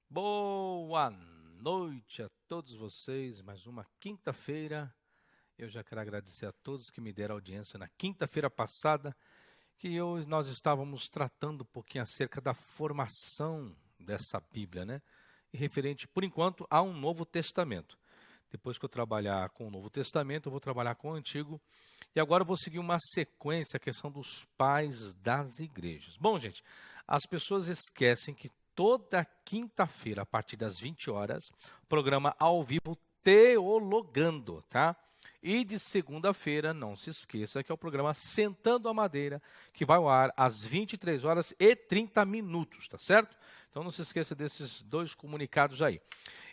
Boa noite a todos vocês, mais uma quinta-feira. Eu já quero agradecer a todos que me deram audiência na quinta-feira passada, que nós estávamos tratando um pouquinho acerca da formação dessa Bíblia, né? E referente, por enquanto, a um Novo Testamento. Depois que eu trabalhar com o Novo Testamento, eu vou trabalhar com o Antigo. E agora eu vou seguir uma sequência, a questão dos pais das igrejas. Bom, gente, as pessoas esquecem que toda quinta-feira, a partir das 20 horas, programa ao vivo Teologando, tá? E de segunda-feira, não se esqueça que é o programa Sentando a Madeira, que vai ao ar às 23 horas e 30 minutos, tá certo? Então não se esqueça desses dois comunicados aí.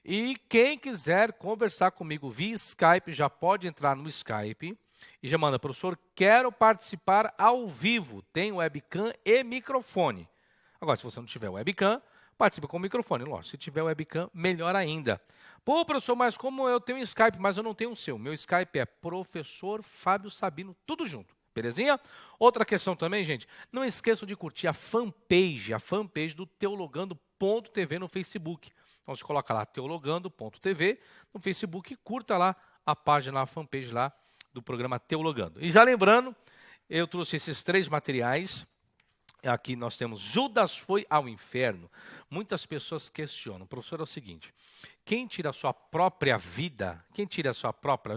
E quem quiser conversar comigo via Skype, já pode entrar no Skype e já manda, professor, quero participar ao vivo, tem webcam e microfone. Agora, se você não tiver webcam, participa com o microfone, lógico. Se tiver webcam, melhor ainda. Pô, professor, mas como eu tenho Skype, mas eu não tenho o seu. Meu Skype é Professor Fábio Sabino, tudo junto. Belezinha? Outra questão também, gente, não esqueçam de curtir a fanpage do teologando.tv no Facebook. Então, você coloca lá teologando.tv no Facebook e curta lá a página, a fanpage lá do programa Teologando. E já lembrando, eu trouxe esses 3 materiais. Aqui nós temos Judas foi ao inferno. Muitas pessoas questionam. Professor, é o seguinte, quem tira a sua própria vida,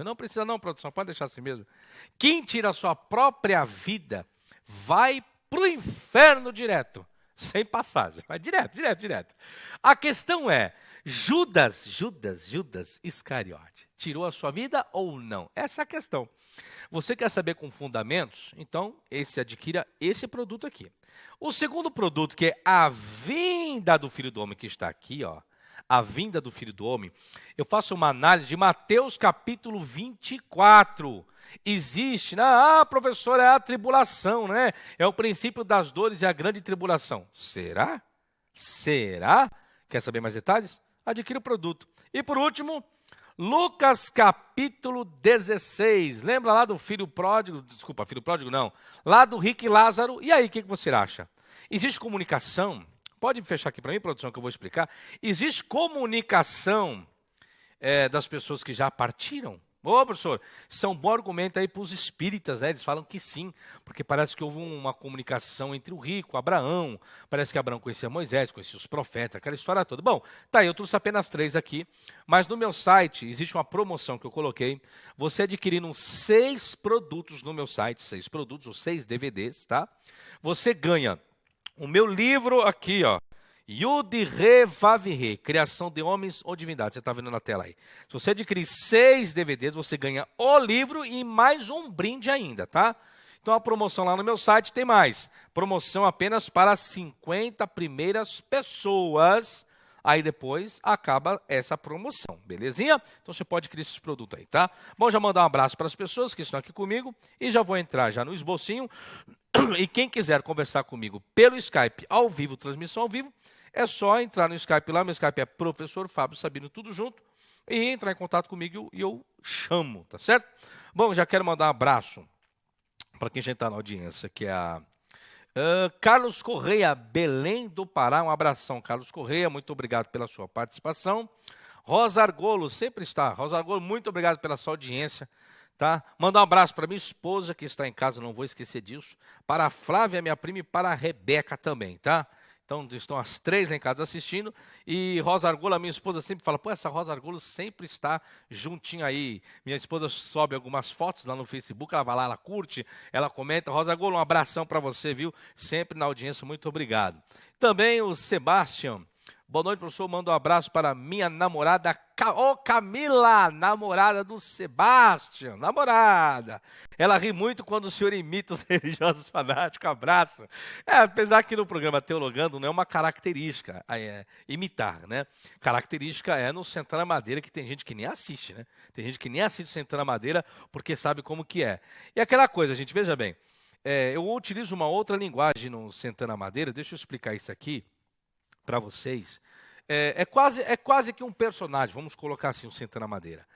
não precisa não, produção, pode deixar assim mesmo. Quem tira a sua própria vida vai para o inferno direto, sem passagem, vai direto. A questão é, Judas Iscariote, tirou a sua vida ou não? Essa é a questão. Você quer saber com fundamentos? Então, adquira esse produto aqui. O segundo produto, que é a vinda do Filho do Homem, que está aqui, ó, a vinda do Filho do Homem, eu faço uma análise de Mateus capítulo 24. Existe, professor, é a tribulação, né? É o princípio das dores e a grande tribulação. Será? Quer saber mais detalhes? Adquira o produto. E por último, Lucas capítulo 16, lembra lá do filho pródigo não, lá do rico e Lázaro, e aí o que você acha? Existe comunicação, pode fechar aqui para mim, produção, que eu vou explicar, existe comunicação das pessoas que já partiram? Ô, professor, isso é um bom argumento aí para os espíritas, né? Eles falam que sim, porque parece que houve uma comunicação entre o rico, Abraão, parece que Abraão conhecia Moisés, conhecia os profetas, aquela história toda. Bom, tá aí, eu trouxe apenas 3 aqui, mas no meu site existe uma promoção que eu coloquei, você adquirindo 6 produtos no meu site, 6 produtos ou 6 DVDs, tá? Você ganha o meu livro aqui, ó, Yud Re Vav Re, Criação de Homens ou Divindade. Você está vendo na tela aí. Se você adquirir 6 DVDs, você ganha o livro e mais um brinde ainda, tá? Então a promoção lá no meu site tem mais. Promoção apenas para as 50 primeiras pessoas. Aí depois acaba essa promoção, belezinha? Então você pode adquirir esses produtos aí, tá? Bom, já mandar um abraço para as pessoas que estão aqui comigo e já vou entrar já no esbocinho. E quem quiser conversar comigo pelo Skype ao vivo, transmissão ao vivo, é só entrar no Skype lá, meu Skype é Professor Fábio Sabino, tudo junto, e entrar em contato comigo e eu chamo, tá certo? Bom, já quero mandar um abraço para quem já está na audiência, que é a Carlos Correia, Belém do Pará, um abração, Carlos Correia, muito obrigado pela sua participação. Rosa Argolo, sempre está, Rosa Argolo, muito obrigado pela sua audiência, tá? Mandar um abraço para minha esposa que está em casa, não vou esquecer disso, para a Flávia, minha prima, e para a Rebeca também, tá? Então, estão as 3 lá em casa assistindo. E Rosa Argola, minha esposa, sempre fala, pô, essa Rosa Argola sempre está juntinha aí. Minha esposa sobe algumas fotos lá no Facebook, ela vai lá, ela curte, ela comenta. Rosa Argola, um abração para você, viu? Sempre na audiência, muito obrigado. Também o Sebastião. Boa noite, professor. Mando um abraço para minha namorada, Camila, namorada do Sebastião, namorada. Ela ri muito quando o senhor imita os religiosos fanáticos. Abraço. Apesar que no programa Teologando não é uma característica imitar, né? Característica é no Santana Madeira, que tem gente que nem assiste, né? Tem gente que nem assiste Santana Madeira porque sabe como que é. E aquela coisa, gente, veja bem, eu utilizo uma outra linguagem no Santana Madeira, deixa eu explicar isso aqui para vocês. É quase que um personagem, vamos colocar assim, o Santana Madeira.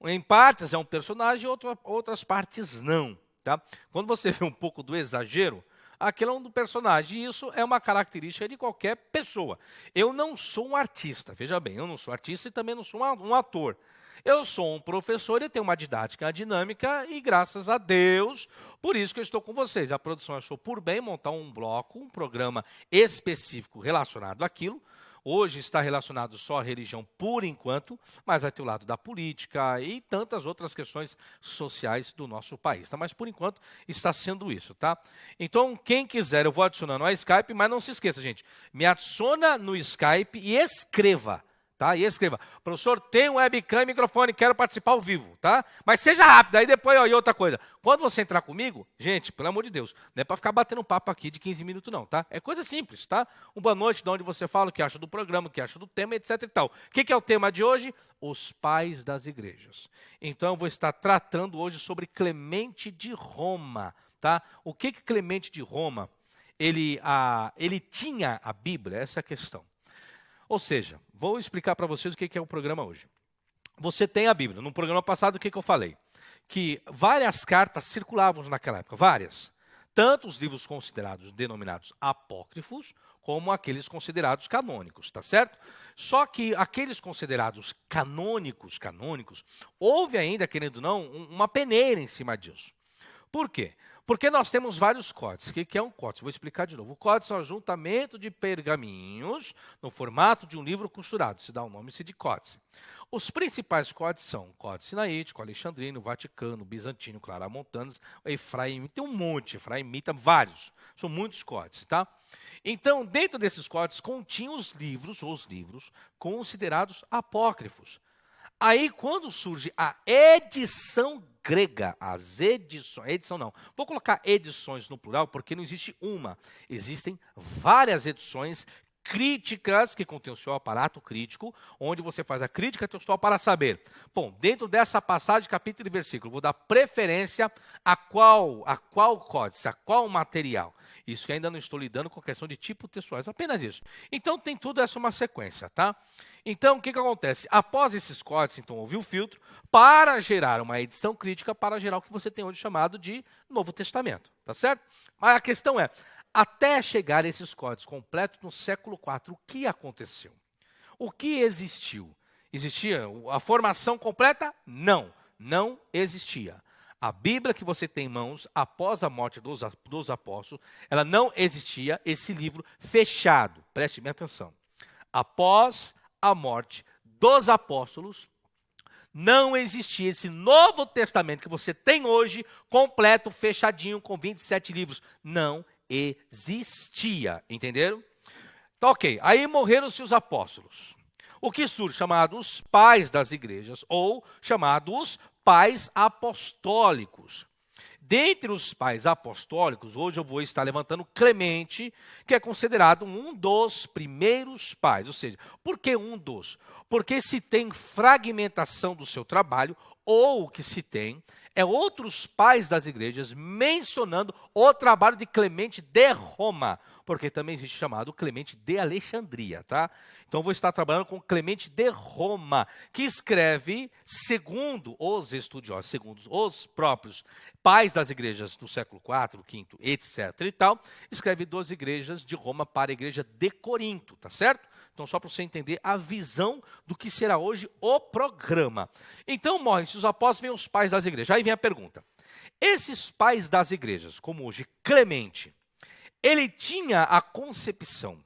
Em partes é um personagem, outras partes não. Tá? Quando você vê um pouco do exagero, aquilo é um personagem, e isso é uma característica de qualquer pessoa. Eu não sou um artista, veja bem, eu não sou artista e também não sou um ator. Eu sou um professor e tenho uma didática dinâmica e, graças a Deus, por isso que eu estou com vocês. A produção achou por bem montar um bloco, um programa específico relacionado àquilo. Hoje está relacionado só à religião por enquanto, mas vai ter o lado da política e tantas outras questões sociais do nosso país. Tá? Mas por enquanto está sendo isso, tá? Então, quem quiser, eu vou adicionando ao Skype, mas não se esqueça, gente, me adiciona no Skype e escreva. Tá? E escreva, professor, tem um webcam e microfone, quero participar ao vivo, tá? Mas seja rápido, aí depois, e outra coisa, quando você entrar comigo, gente, pelo amor de Deus, não é para ficar batendo um papo aqui de 15 minutos não, tá? É coisa simples, tá? Uma boa noite, de onde você fala, o que acha do programa, o que acha do tema, etc e tal. O que é o tema de hoje? Os pais das igrejas. Então, eu vou estar tratando hoje sobre Clemente de Roma, tá? O que Clemente de Roma, ele tinha a Bíblia, essa é a questão. Ou seja, vou explicar para vocês o que é o programa hoje. Você tem a Bíblia. No programa passado, o que eu falei? Que várias cartas circulavam naquela época, várias. Tanto os livros considerados, denominados apócrifos, como aqueles considerados canônicos, tá certo? Só que aqueles considerados canônicos, houve ainda, querendo ou não, uma peneira em cima disso. Por quê? Porque nós temos vários códices. O que é um códice? Vou explicar de novo. O códice é um ajuntamento de pergaminhos no formato de um livro costurado. Se dá o nome de códice. Os principais códices são o Códice Sinaítico, Alexandrino, Vaticano, Bizantino, Claramontanos, Efraimita, tem um monte, Efraimita, vários. São muitos códices, tá? Então, dentro desses códices, continham os livros considerados apócrifos. Aí, quando surge a edição grega, vou colocar edições no plural, porque não existe uma, existem várias edições críticas que contêm o seu aparato crítico, onde você faz a crítica textual para saber. Bom, dentro dessa passagem, capítulo e versículo, vou dar preferência a qual códice, a qual material. Isso que ainda não estou lidando com a questão de tipo textuais, apenas isso. Então, tem tudo essa uma sequência, tá? Então, o que acontece? Após esses códices, então, houve o filtro para gerar uma edição crítica, para gerar o que você tem hoje chamado de Novo Testamento, tá certo? Mas a questão é, até chegar esses códices completos no século IV, o que aconteceu? O que existiu? Existia a formação completa? Não, não existia. A Bíblia que você tem em mãos, após a morte dos apóstolos, ela não existia, esse livro fechado. Preste bem atenção. Após a morte dos apóstolos, não existia esse Novo Testamento que você tem hoje, completo, fechadinho, com 27 livros. Não existia, entenderam? Então, ok, aí morreram-se os apóstolos. O que surge? Chamados pais das igrejas, ou chamados pais apostólicos. Dentre os pais apostólicos, hoje eu vou estar levantando Clemente, que é considerado um dos primeiros pais. Ou seja, por que um dos? Porque se tem fragmentação do seu trabalho, ou o que se tem é outros pais das igrejas mencionando o trabalho de Clemente de Roma, porque também existe chamado Clemente de Alexandria, tá? Então eu vou estar trabalhando com Clemente de Roma, que escreve, segundo os estudiosos, segundo os próprios pais das igrejas do século IV, V, etc. e tal, escreve 12 igrejas de Roma para a igreja de Corinto, tá certo? Então, só para você entender a visão do que será hoje o programa. Então, morrem-se os apóstolos, vêm os pais das igrejas. Aí vem a pergunta. Esses pais das igrejas, como hoje Clemente, ele tinha a concepção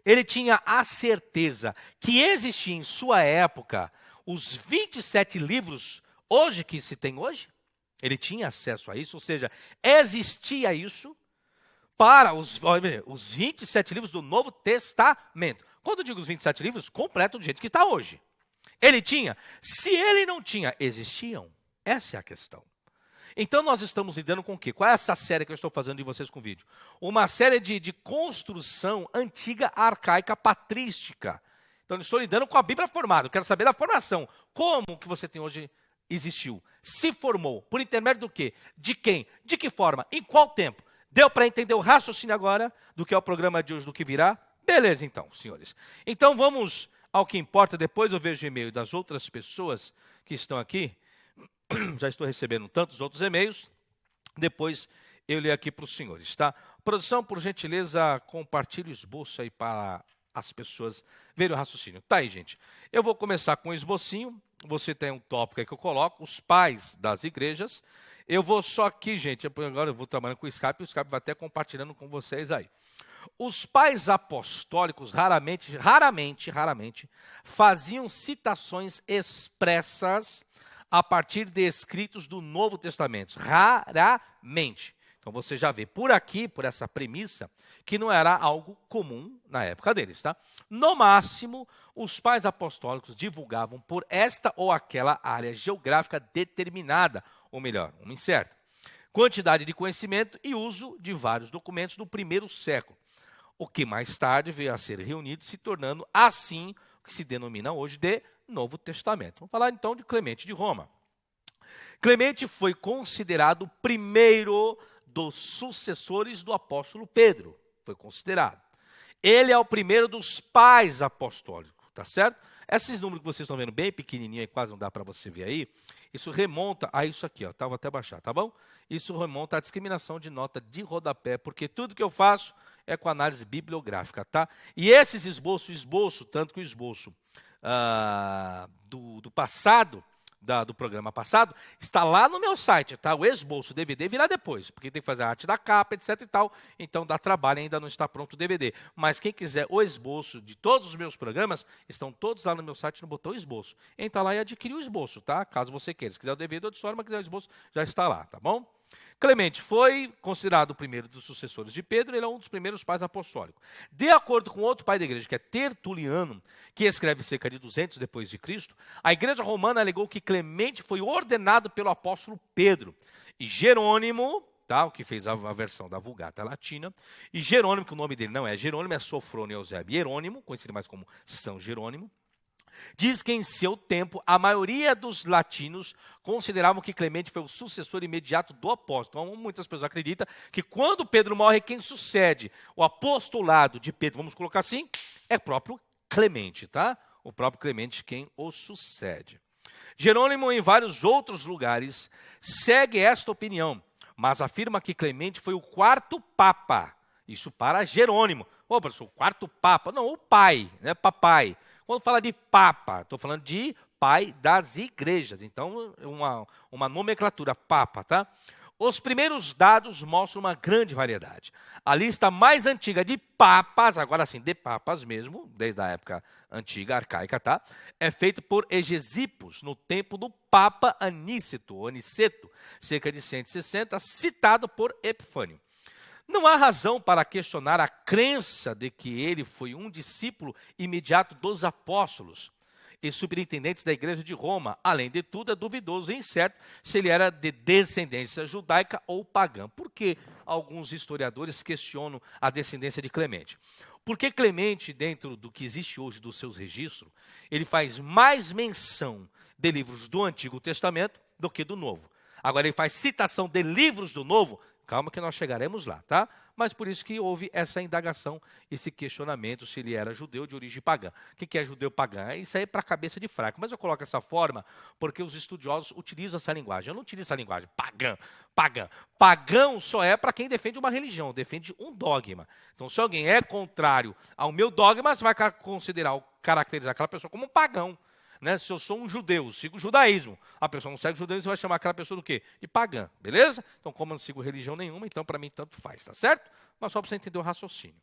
ele tinha a certeza que existia em sua época os 27 livros hoje que se tem hoje? Ele tinha acesso a isso, ou seja, existia isso para os 27 livros do Novo Testamento. Quando eu digo os 27 livros, completo do jeito que está hoje. Ele tinha. Se ele não tinha, existiam. Essa é a questão. Então nós estamos lidando com o quê? Qual é essa série que eu estou fazendo de vocês com vídeo? Uma série de construção antiga, arcaica, patrística. Então eu estou lidando com a Bíblia formada. Eu quero saber da formação. Como que você tem hoje existiu? Se formou. Por intermédio do quê? De quem? De que forma? Em qual tempo? Deu para entender o raciocínio agora do que é o programa de hoje, do que virá? Beleza então, senhores. Então vamos ao que importa. Depois eu vejo o e-mail das outras pessoas que estão aqui. Já estou recebendo tantos outros e-mails. Depois eu leio aqui para os senhores, tá? Produção, por gentileza, compartilhe o esboço aí para as pessoas verem o raciocínio. Tá aí, gente. Eu vou começar com um esbocinho. Você tem um tópico aí que eu coloco, os pais das igrejas. Eu vou só aqui, gente, agora eu vou trabalhando com o Skype vai até compartilhando com vocês aí. Os pais apostólicos raramente faziam citações expressas a partir de escritos do Novo Testamento. Raramente. Então você já vê por aqui, por essa premissa, que não era algo comum na época deles, tá? No máximo, os pais apostólicos divulgavam por esta ou aquela área geográfica determinada, ou melhor, uma incerta, quantidade de conhecimento e uso de vários documentos do primeiro século, o que mais tarde veio a ser reunido, se tornando assim o que se denomina hoje de Novo Testamento. Vamos falar então de Clemente de Roma. Clemente foi considerado o primeiro dos sucessores do apóstolo Pedro. Foi considerado. Ele é o primeiro dos pais apostólicos, tá certo? Esses números que vocês estão vendo bem pequenininho, aí, quase não dá para você ver aí, isso remonta a isso aqui, ó, tá? Vou até baixar, tá bom? Isso remonta à discriminação de nota de rodapé, porque tudo que eu faço é com análise bibliográfica, tá? E esses esboço, tanto que o esboço do passado, do programa passado, está lá no meu site, tá? O esboço, DVD virá depois, porque tem que fazer a arte da capa, etc e tal, então dá trabalho, ainda não está pronto o DVD. Mas quem quiser o esboço de todos os meus programas, estão todos lá no meu site no botão esboço. Entra lá e adquire o esboço, tá? Caso você queira. Se quiser o DVD ou de forma, quiser o esboço, já está lá, tá bom? Clemente foi considerado o primeiro dos sucessores de Pedro, ele é um dos primeiros pais apostólicos. De acordo com outro pai da igreja, que é Tertuliano, que escreve cerca de 200 depois de Cristo, a igreja romana alegou que Clemente foi ordenado pelo apóstolo Pedro. E Jerônimo, tá, o que fez a versão da Vulgata Latina, e Jerônimo, que o nome dele não é Jerônimo, é Sofrônio Eusébio Jerônimo, conhecido mais como São Jerônimo, diz que em seu tempo, a maioria dos latinos consideravam que Clemente foi o sucessor imediato do apóstolo. Então, muitas pessoas acreditam que quando Pedro morre, quem sucede o apostolado de Pedro, vamos colocar assim, é o próprio Clemente, tá? O próprio Clemente quem o sucede. Jerônimo, em vários outros lugares, segue esta opinião, mas afirma que Clemente foi o quarto papa. Isso para Jerônimo. Ô, professor, o quarto papa? Não, o pai, né, papai. Quando fala de papa, estou falando de pai das igrejas. Então, uma nomenclatura, papa, tá? Os primeiros dados mostram uma grande variedade. A lista mais antiga de papas, agora sim, de papas mesmo, desde a época antiga, arcaica, tá? É feita por Hegesippus, no tempo do Papa Aniceto, cerca de 160, citado por Epifânio. Não há razão para questionar a crença de que ele foi um discípulo imediato dos apóstolos e superintendentes da igreja de Roma. Além de tudo, é duvidoso e incerto se ele era de descendência judaica ou pagã. Por que alguns historiadores questionam a descendência de Clemente? Porque Clemente, dentro do que existe hoje dos seus registros, ele faz mais menção de livros do Antigo Testamento do que do Novo. Agora, ele faz citação de livros do Novo. Calma que nós chegaremos lá, tá? Mas por isso que houve essa indagação, esse questionamento se ele era judeu de origem pagã. O que é judeu pagã? Isso aí é para a cabeça de fraco. Mas eu coloco essa forma porque os estudiosos utilizam essa linguagem. Eu não utilizo essa linguagem, pagã. Pagão só é para quem defende uma religião, defende um dogma. Então, se alguém é contrário ao meu dogma, você vai caracterizar aquela pessoa como um pagão. Né? Se eu sou um judeu, sigo o judaísmo, a pessoa não segue o judaísmo, você vai chamar aquela pessoa do quê? De pagã, beleza? Então, como eu não sigo religião nenhuma, então para mim tanto faz, tá certo? Mas só para você entender o raciocínio.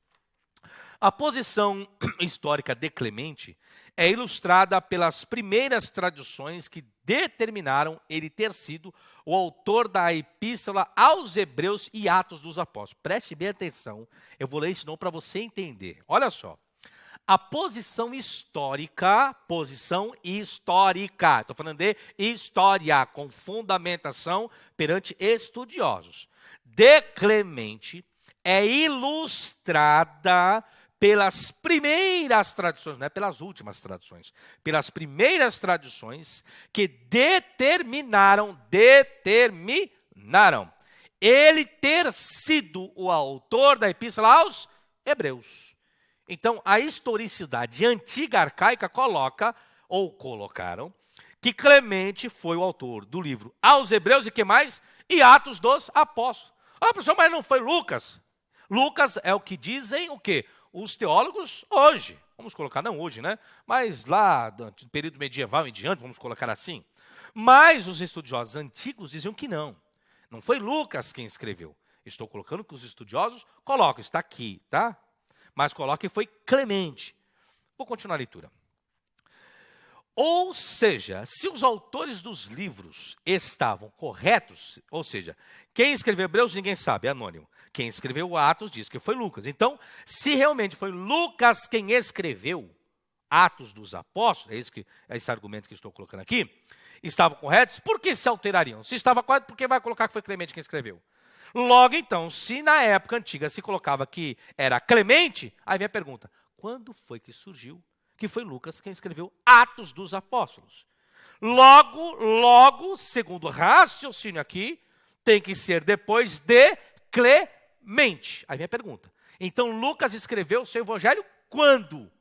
A posição histórica de Clemente é ilustrada pelas primeiras tradições que determinaram ele ter sido o autor da Epístola aos Hebreus e Atos dos Apóstolos. Preste bem atenção, eu vou ler isso não para você entender. Olha só, a posição histórica, estou falando de história, com fundamentação perante estudiosos, de Clemente é ilustrada pelas primeiras tradições, não é pelas últimas tradições, pelas primeiras tradições que determinaram ele ter sido o autor da Epístola aos Hebreus. Então, a historicidade antiga arcaica colocaram que Clemente foi o autor do livro aos Hebreus e que mais? E Atos dos Apóstolos. Ah, professor, mas não foi Lucas? Lucas é o que dizem o quê? Os teólogos hoje, vamos colocar, não hoje, né? Mas lá, do período medieval em diante, vamos colocar assim. Mas os estudiosos antigos diziam que não. Não foi Lucas quem escreveu. Estou colocando que os estudiosos colocam, está aqui, tá? Mas coloca que foi Clemente. Vou continuar a leitura. Ou seja, se os autores dos livros estavam corretos, ou seja, quem escreveu Hebreus ninguém sabe, é anônimo. Quem escreveu Atos diz que foi Lucas. Então, se realmente foi Lucas quem escreveu Atos dos Apóstolos, é esse argumento que estou colocando aqui, estavam corretos, por que se alterariam? Se estava correto, por que vai colocar que foi Clemente quem escreveu? Logo então, se na época antiga se colocava que era Clemente, aí vem a pergunta, quando foi que surgiu que foi Lucas quem escreveu Atos dos Apóstolos? Logo, segundo o raciocínio aqui, tem que ser depois de Clemente. Aí vem a pergunta. Então, Lucas escreveu o seu evangelho quando?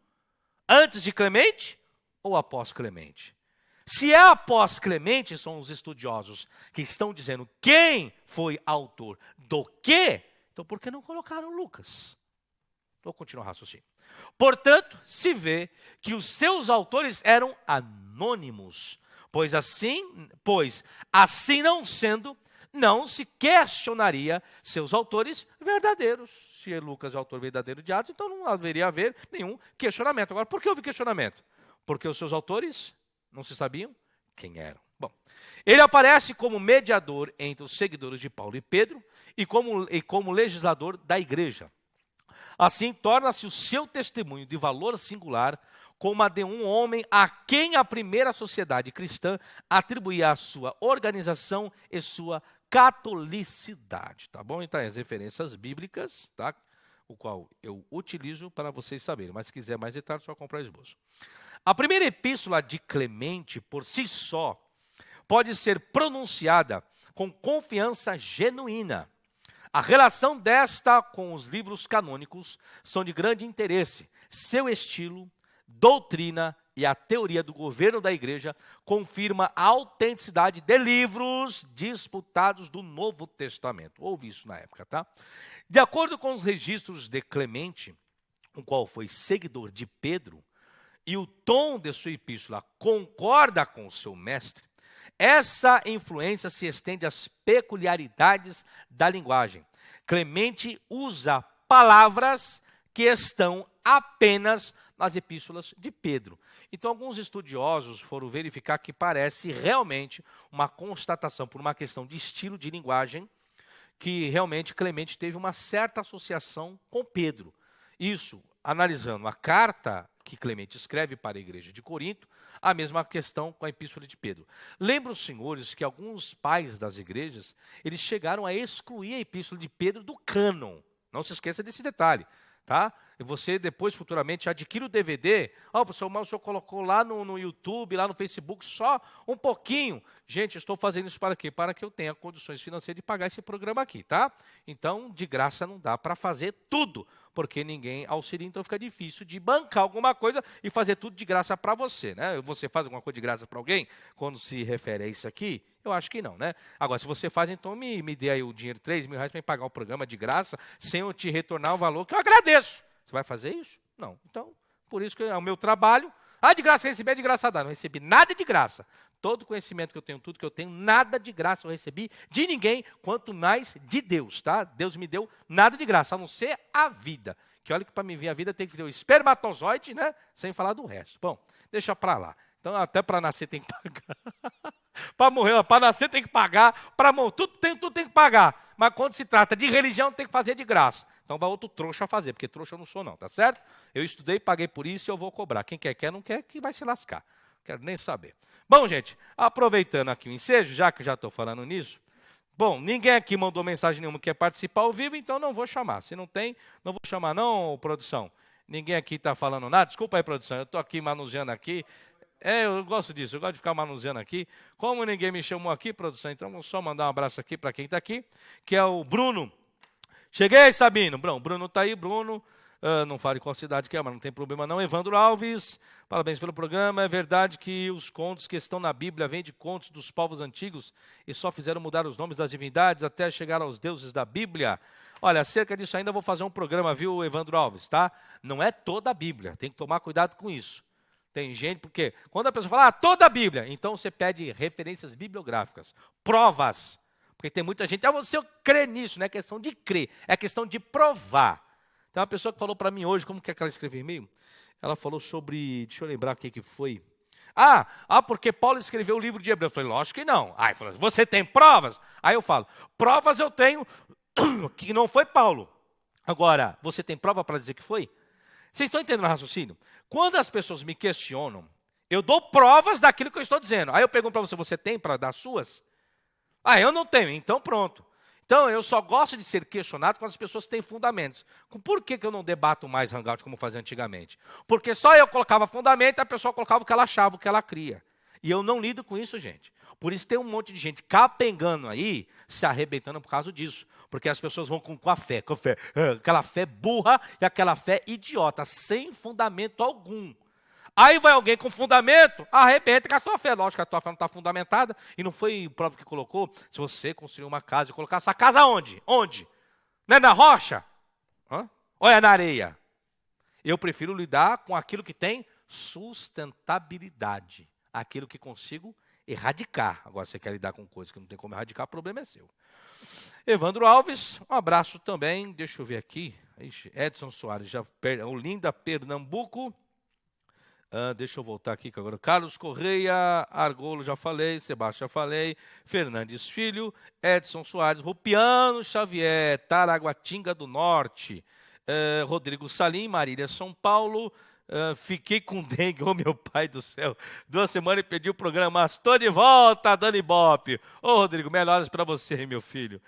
Antes de Clemente ou após Clemente? Se é após Clemente, são os estudiosos que estão dizendo quem foi autor do quê, então por que não colocaram Lucas? Vou continuar o raciocínio. Portanto, se vê que os seus autores eram anônimos, pois assim não sendo, não se questionaria seus autores verdadeiros. Se Lucas é o autor verdadeiro de Atos, então não haveria haver nenhum questionamento. Agora, por que houve questionamento? Porque os seus autores não se sabiam quem eram. Bom, ele aparece como mediador entre os seguidores de Paulo e Pedro e como legislador da igreja. Assim, torna-se o seu testemunho de valor singular como a de um homem a quem a primeira sociedade cristã atribuía a sua organização e sua catolicidade. Tá bom? Então, as referências bíblicas, tá? O qual eu utilizo para vocês saberem. Mas se quiser mais detalhes, só comprar esboço. A primeira epístola de Clemente, por si só, pode ser pronunciada com confiança genuína. A relação desta com os livros canônicos são de grande interesse. Seu estilo, doutrina e a teoria do governo da igreja confirma a autenticidade de livros disputados do Novo Testamento. Houve isso na época, tá? De acordo com os registros de Clemente, o qual foi seguidor de Pedro, e o tom de sua epístola concorda com o seu mestre, essa influência se estende às peculiaridades da linguagem. Clemente usa palavras que estão apenas nas epístolas de Pedro. Então, alguns estudiosos foram verificar que parece realmente uma constatação, por uma questão de estilo de linguagem, que realmente Clemente teve uma certa associação com Pedro. Isso, analisando a carta que Clemente escreve para a igreja de Corinto, a mesma questão com a epístola de Pedro. Lembra os senhores que alguns pais das igrejas, eles chegaram a excluir a epístola de Pedro do cânon. Não se esqueça desse detalhe, tá? E você depois, futuramente, adquire o DVD. Professor, mas o senhor colocou lá no YouTube, lá no Facebook, só um pouquinho. Gente, eu estou fazendo isso para quê? Para que eu tenha condições financeiras de pagar esse programa aqui, tá? Então, de graça não dá para fazer tudo, porque ninguém auxilia, então fica difícil de bancar alguma coisa e fazer tudo de graça para você, né? Você faz alguma coisa de graça para alguém quando se refere a isso aqui? Eu acho que não, né? Agora, se você faz, então me dê aí o dinheiro, R$3.000 para pagar o programa de graça, sem eu te retornar o valor que eu agradeço. Você vai fazer isso? Não. Então, por isso que é o meu trabalho. De graça recebi, é de graça dar. Não recebi nada de graça. Todo conhecimento que eu tenho, tudo que eu tenho, nada de graça eu recebi de ninguém, quanto mais de Deus, tá? Deus me deu nada de graça, a não ser a vida, Que olha que para me ver a vida tem que ter o espermatozoide, né? Sem falar do resto. Bom, deixa para lá. Então até para nascer tem que pagar. Para morrer, para nascer tem que pagar. Para morrer, tudo tem que pagar. Mas quando se trata de religião, tem que fazer de graça. Então vai outro trouxa fazer, porque trouxa eu não sou não, tá certo? Eu estudei, paguei por isso e eu vou cobrar. Quem quer, não quer, que vai se lascar. Quero nem saber. Bom, gente, aproveitando aqui o ensejo, já que já estou falando nisso, bom, ninguém aqui mandou mensagem nenhuma que quer participar ao vivo, então não vou chamar. Se não tem, não vou chamar não, produção. Ninguém aqui está falando nada. Desculpa aí, produção, eu estou aqui manuseando aqui. Eu gosto disso, eu gosto de ficar manuseando aqui. Como ninguém me chamou aqui, produção, então vou só mandar um abraço aqui para quem está aqui, que é o Bruno. Cheguei, Sabino. Bruno está aí, Bruno. Não fale qual cidade que é, mas não tem problema não. Evandro Alves, parabéns pelo programa. É verdade que os contos que estão na Bíblia vêm de contos dos povos antigos e só fizeram mudar os nomes das divindades até chegar aos deuses da Bíblia? Olha, acerca disso ainda vou fazer um programa, viu, Evandro Alves, tá? Não é toda a Bíblia, tem que tomar cuidado com isso. Tem gente, porque quando a pessoa fala, toda a Bíblia, então você pede referências bibliográficas, provas. Porque tem muita gente, você crê nisso, não é questão de crer, é questão de provar. Tem uma pessoa que falou para mim hoje, como que é que ela escreveu e-mail? Ela falou sobre, deixa eu lembrar o que foi. Porque Paulo escreveu o livro de Hebreus. Eu falei, lógico que não. Aí falou, você tem provas? Aí eu falo, provas eu tenho que não foi Paulo. Agora, você tem prova para dizer que foi? Vocês estão entendendo o raciocínio? Quando as pessoas me questionam, eu dou provas daquilo que eu estou dizendo. Aí eu pergunto para você tem para dar suas? Eu não tenho, então pronto. Então, eu só gosto de ser questionado quando as pessoas têm fundamentos. Por que eu não debato mais Hangout como fazia antigamente? Porque só eu colocava fundamento e a pessoa colocava o que ela achava, o que ela cria. E eu não lido com isso, gente. Por isso tem um monte de gente capengando aí, se arrebentando por causa disso. Porque as pessoas vão com a fé, aquela fé burra e aquela fé idiota, sem fundamento algum. Aí vai alguém com fundamento, arrebenta com a tua fé. Lógico que a tua fé não está fundamentada. E não foi o próprio que colocou. Se você construir uma casa e colocar essa casa onde? Onde? Não é na rocha? Ou é na areia? Eu prefiro lidar com aquilo que tem sustentabilidade. Aquilo que consigo erradicar. Agora, se você quer lidar com coisas que não tem como erradicar, o problema é seu. Evandro Alves, um abraço também. Deixa eu ver aqui. Edson Soares, Olinda, Pernambuco. Deixa eu voltar aqui agora. Carlos Correia, Argolo já falei, Sebastião já falei, Fernandes Filho, Edson Soares, Rupiano Xavier, Taraguatinga do Norte, Rodrigo Salim, Marília São Paulo, fiquei com dengue, meu pai do céu, 2 semanas e perdi o programa, mas estou de volta, Dani Bop. Rodrigo, melhoras para você, meu filho.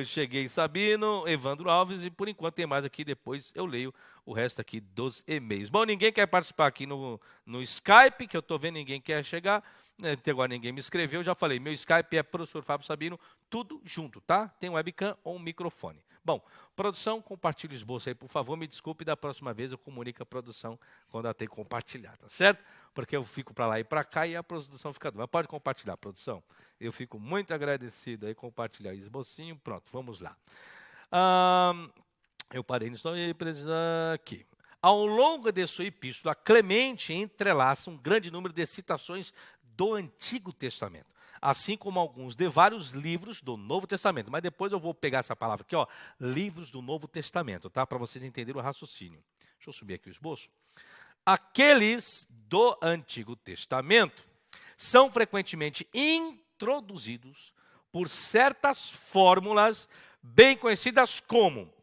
Cheguei Sabino, Evandro Alves, e por enquanto tem mais aqui, depois eu leio o resto aqui dos e-mails. Bom, ninguém quer participar aqui no Skype, que eu estou vendo, ninguém quer chegar. Até agora ninguém me escreveu, já falei, meu Skype é professor Fábio Sabino, tudo junto, tá? Tem um webcam ou um microfone. Bom, produção, compartilhe o esboço aí, por favor, me desculpe, da próxima vez eu comunico a produção quando ela tem que compartilhar, tá certo? Porque eu fico para lá e para cá e a produção fica doida. Mas pode compartilhar, produção. Eu fico muito agradecido aí, compartilhar o esbocinho. Pronto, vamos lá. Eu parei nisso aqui. Ao longo de sua epístola, Clemente entrelaça um grande número de citações do Antigo Testamento, assim como alguns de vários livros do Novo Testamento. Mas depois eu vou pegar essa palavra aqui, livros do Novo Testamento, tá? Para vocês entenderem o raciocínio. Deixa eu subir aqui o esboço. Aqueles do Antigo Testamento são frequentemente introduzidos por certas fórmulas bem conhecidas como...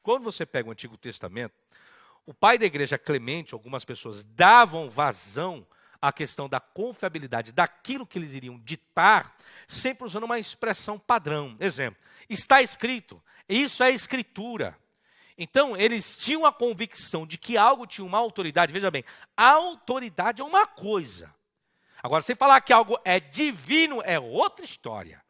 Quando você pega o Antigo Testamento, o pai da igreja Clemente, algumas pessoas davam vazão à questão da confiabilidade daquilo que eles iriam ditar, sempre usando uma expressão padrão. Exemplo, está escrito, isso é escritura. Então, eles tinham a convicção de que algo tinha uma autoridade. Veja bem, a autoridade é uma coisa. Agora, você falar que algo é divino é outra história.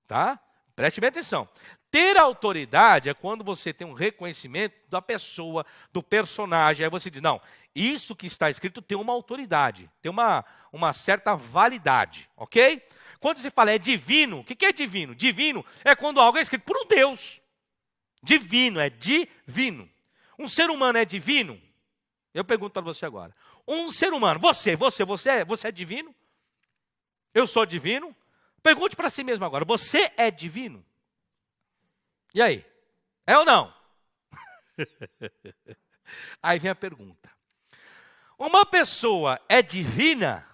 Tá? Preste bem atenção. Ter autoridade é quando você tem um reconhecimento da pessoa, do personagem. Aí você diz, não, isso que está escrito tem uma autoridade, tem uma certa validade, ok? Quando você fala é divino, o que é divino? Divino é quando algo é escrito por um Deus. Divino, é divino. Um ser humano é divino? Eu pergunto para você agora. Um ser humano, você é divino? Eu sou divino? Pergunte para si mesmo agora, você é divino? E aí? É ou não? Aí vem a pergunta. Uma pessoa é divina?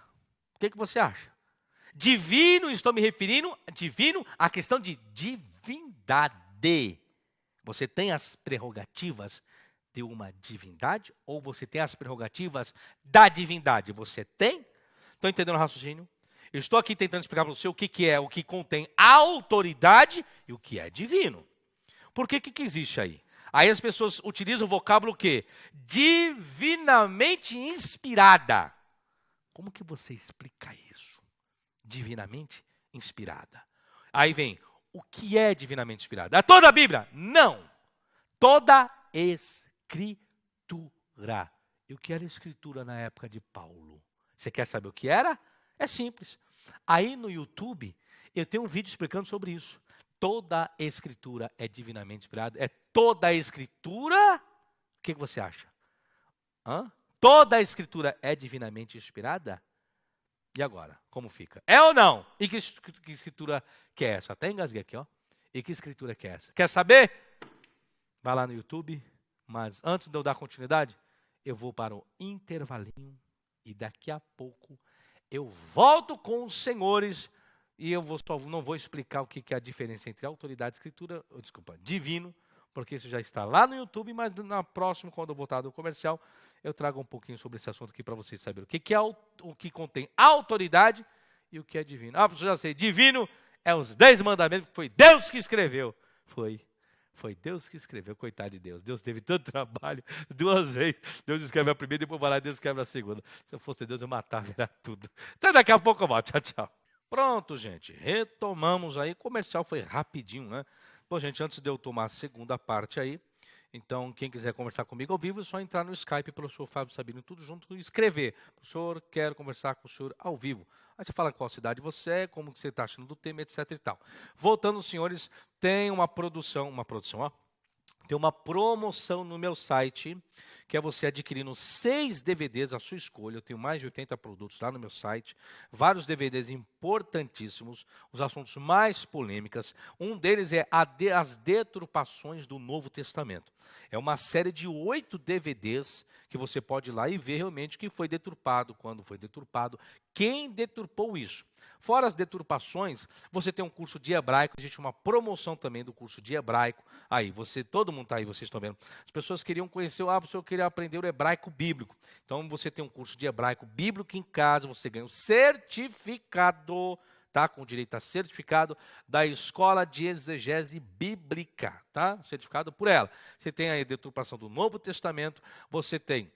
O que você acha? Divino, estou me referindo, divino, à questão de divindade. Você tem as prerrogativas de uma divindade ou você tem as prerrogativas da divindade? Você tem? Estão entendendo o raciocínio? Eu estou aqui tentando explicar para você o que é o que contém autoridade e o que é divino. Por que existe aí? Aí as pessoas utilizam o vocábulo o quê? Divinamente inspirada. Como que você explica isso? Divinamente inspirada. Aí vem, o que é divinamente inspirada? É toda a Bíblia? Não. Toda Escritura. E o que era Escritura na época de Paulo? Você quer saber o que era? É simples. Aí no YouTube, eu tenho um vídeo explicando sobre isso. Toda Escritura é divinamente inspirada. É toda a Escritura? O que você acha? Toda a Escritura é divinamente inspirada? E agora? Como fica? É ou não? E que Escritura que é essa? Até engasguei aqui, ó. E que Escritura que é essa? Quer saber? Vai lá no YouTube. Mas antes de eu dar continuidade, eu vou para o intervalinho. E daqui a pouco eu volto com os senhores. E eu não vou explicar o que é a diferença entre autoridade e escritura, divino, porque isso já está lá no YouTube, mas na próxima, quando eu voltar do comercial, eu trago um pouquinho sobre esse assunto aqui para vocês saberem o que contém autoridade e o que é divino. Ah, professor, já sei, divino é os 10 mandamentos, que foi Deus que escreveu. Foi Deus que escreveu, coitado de Deus. Deus teve tanto trabalho, 2 vezes. Deus escreveu a primeira, depois vai lá e Deus escreve a segunda. Se eu fosse Deus, eu matava, era tudo. Então daqui a pouco eu volto. Tchau, tchau. Pronto, gente, retomamos aí, o comercial foi rapidinho, né? Bom, gente, antes de eu tomar a segunda parte aí, então, quem quiser conversar comigo ao vivo, é só entrar no Skype, professor Fábio Sabino, tudo junto, e escrever. Professor, quero conversar com o senhor ao vivo. Aí você fala qual cidade você é, como você está achando do tema, etc e tal. Voltando, senhores, tem uma promoção, ó. Tem uma promoção no meu site, que é você adquirindo 6 DVDs à sua escolha. Eu tenho mais de 80 produtos lá no meu site. Vários DVDs importantíssimos, os assuntos mais polêmicos. Um deles é as deturpações do Novo Testamento. É uma série de 8 DVDs que você pode ir lá e ver realmente o que foi deturpado, quando foi deturpado, quem deturpou isso. Fora as deturpações, você tem um curso de hebraico, existe uma promoção também do curso de hebraico. Aí, todo mundo está aí, vocês estão vendo. As pessoas queriam conhecer, o senhor queria aprender o hebraico bíblico. Então, você tem um curso de hebraico bíblico em casa, você ganha um certificado, tá? Com direito a certificado da Escola de Exegese Bíblica, tá? Certificado por ela. Você tem aí a deturpação do Novo Testamento, você tem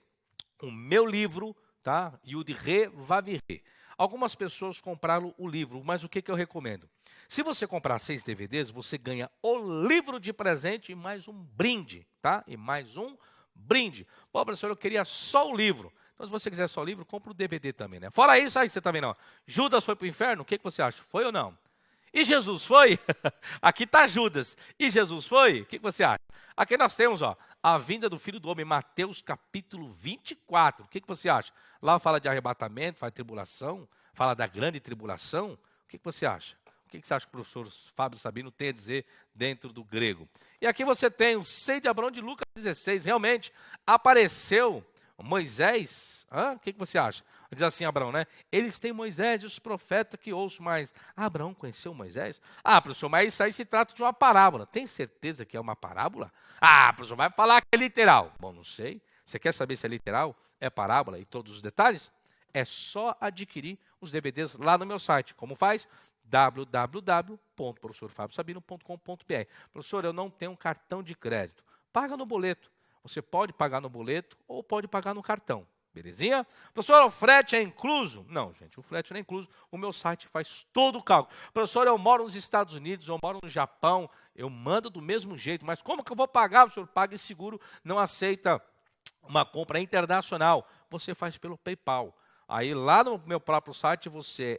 o meu livro, tá? Yud Re Vav Re. Algumas pessoas compraram o livro, mas o que eu recomendo? Se você comprar 6 DVDs, você ganha o livro de presente e mais um brinde, tá? E mais um brinde. Pô, professor, eu queria só o livro. Então, se você quiser só o livro, compra o DVD também, né? Fora isso, aí você tá vendo, ó, Judas foi para o inferno, o que você acha? Foi ou não? E Jesus foi? Aqui está Judas. E Jesus foi? O que você acha? Aqui nós temos, ó, a vinda do Filho do Homem, Mateus capítulo 24. O que você acha? Lá fala de arrebatamento, fala de tribulação, fala da grande tribulação. O que você acha? O que você acha que o professor Fábio Sabino tem a dizer dentro do grego? E aqui você tem o seio de Abraão de Lucas 16. Realmente apareceu Moisés. O que você acha? Diz assim Abraão, né? Eles têm Moisés e os profetas que ouço mais. Abraão conheceu Moisés? Professor, mas isso aí se trata de uma parábola. Tem certeza que é uma parábola? Professor, vai falar que é literal. Bom, não sei. Você quer saber se é literal, é parábola e todos os detalhes? É só adquirir os DVDs lá no meu site. Como faz? www.professorfabiosabino.com.br. Professor, eu não tenho um cartão de crédito. Paga no boleto. Você pode pagar no boleto ou pode pagar no cartão. Belezinha? Professor, o frete é incluso? Não, gente, o frete não é incluso. O meu site faz todo o cálculo. Professor, eu moro nos Estados Unidos, eu moro no Japão, eu mando do mesmo jeito. Mas como que eu vou pagar? O senhor paga e seguro, não aceita uma compra internacional. Você faz pelo PayPal. Aí lá no meu próprio site,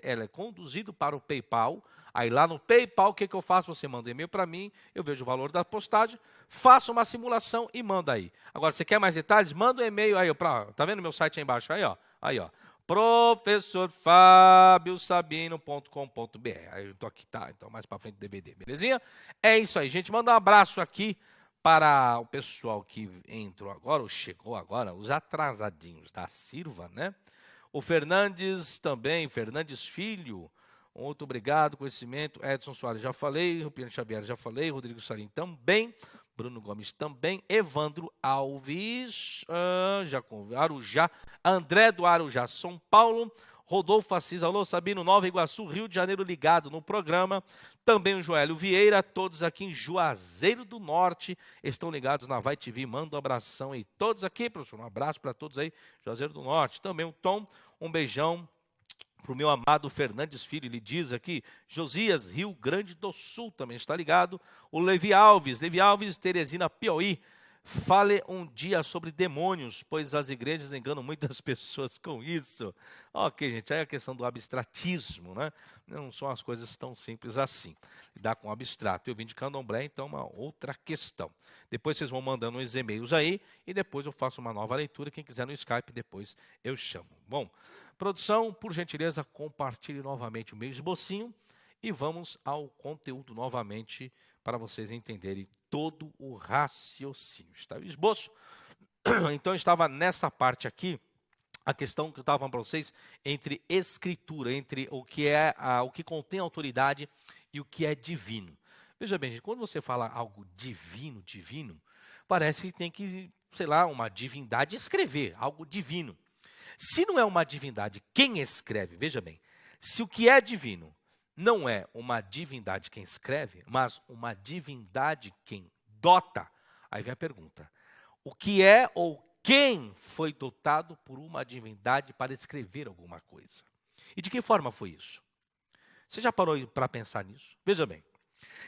ela é conduzido para o PayPal. Aí lá no PayPal, o que eu faço? Você manda um e-mail para mim, eu vejo o valor da postagem, faço uma simulação e manda aí. Agora, você quer mais detalhes? Manda um e-mail aí, tá vendo meu site aí embaixo? Aí, ó. professorfabiosabino.com.br. Aí eu tô aqui, tá? Então mais para frente do DVD, belezinha? É isso aí, gente. Manda um abraço aqui para o pessoal que entrou agora, ou chegou agora, os atrasadinhos da Silva, né? O Fernandes também, Fernandes Filho, muito obrigado, conhecimento. Edson Soares, já falei. Rupiano Xavier, já falei. Rodrigo Salim também. Bruno Gomes também. Evandro Alves, Arujá. André do Arujá, São Paulo. Rodolfo Assis, alô Sabino, Nova Iguaçu, Rio de Janeiro, ligado no programa. Também o Joélio Vieira, todos aqui em Juazeiro do Norte, estão ligados na Vai TV. Manda um abração aí, todos aqui, professor, um abraço para todos aí, Juazeiro do Norte. Também o Tom, um beijão para o meu amado Fernandes Filho, ele diz aqui, Josias, Rio Grande do Sul, também está ligado. O Levi Alves, Teresina, Piauí. Fale um dia sobre demônios, pois as igrejas enganam muitas pessoas com isso. Ok, gente, aí é a questão do abstratismo, né? Não são as coisas tão simples assim. Lidar com abstrato. Eu vim de Candomblé, então uma outra questão. Depois vocês vão mandando uns e-mails aí, e depois eu faço uma nova leitura. Quem quiser no Skype, depois eu chamo. Bom, produção, por gentileza, compartilhe novamente o meu esbocinho, e vamos ao conteúdo novamente, para vocês entenderem todo o raciocínio. Está o esboço? Então, estava nessa parte aqui, a questão que eu estava falando para vocês, entre escritura, entre o que é o que contém autoridade e o que é divino. Veja bem, gente, quando você fala algo divino, parece que tem que, sei lá, uma divindade escrever, algo divino. Se não é uma divindade quem escreve, veja bem, se o que é divino não é uma divindade quem escreve, mas uma divindade quem dota. Aí vem a pergunta, o que é ou quem foi dotado por uma divindade para escrever alguma coisa? E de que forma foi isso? Você já parou para pensar nisso? Veja bem,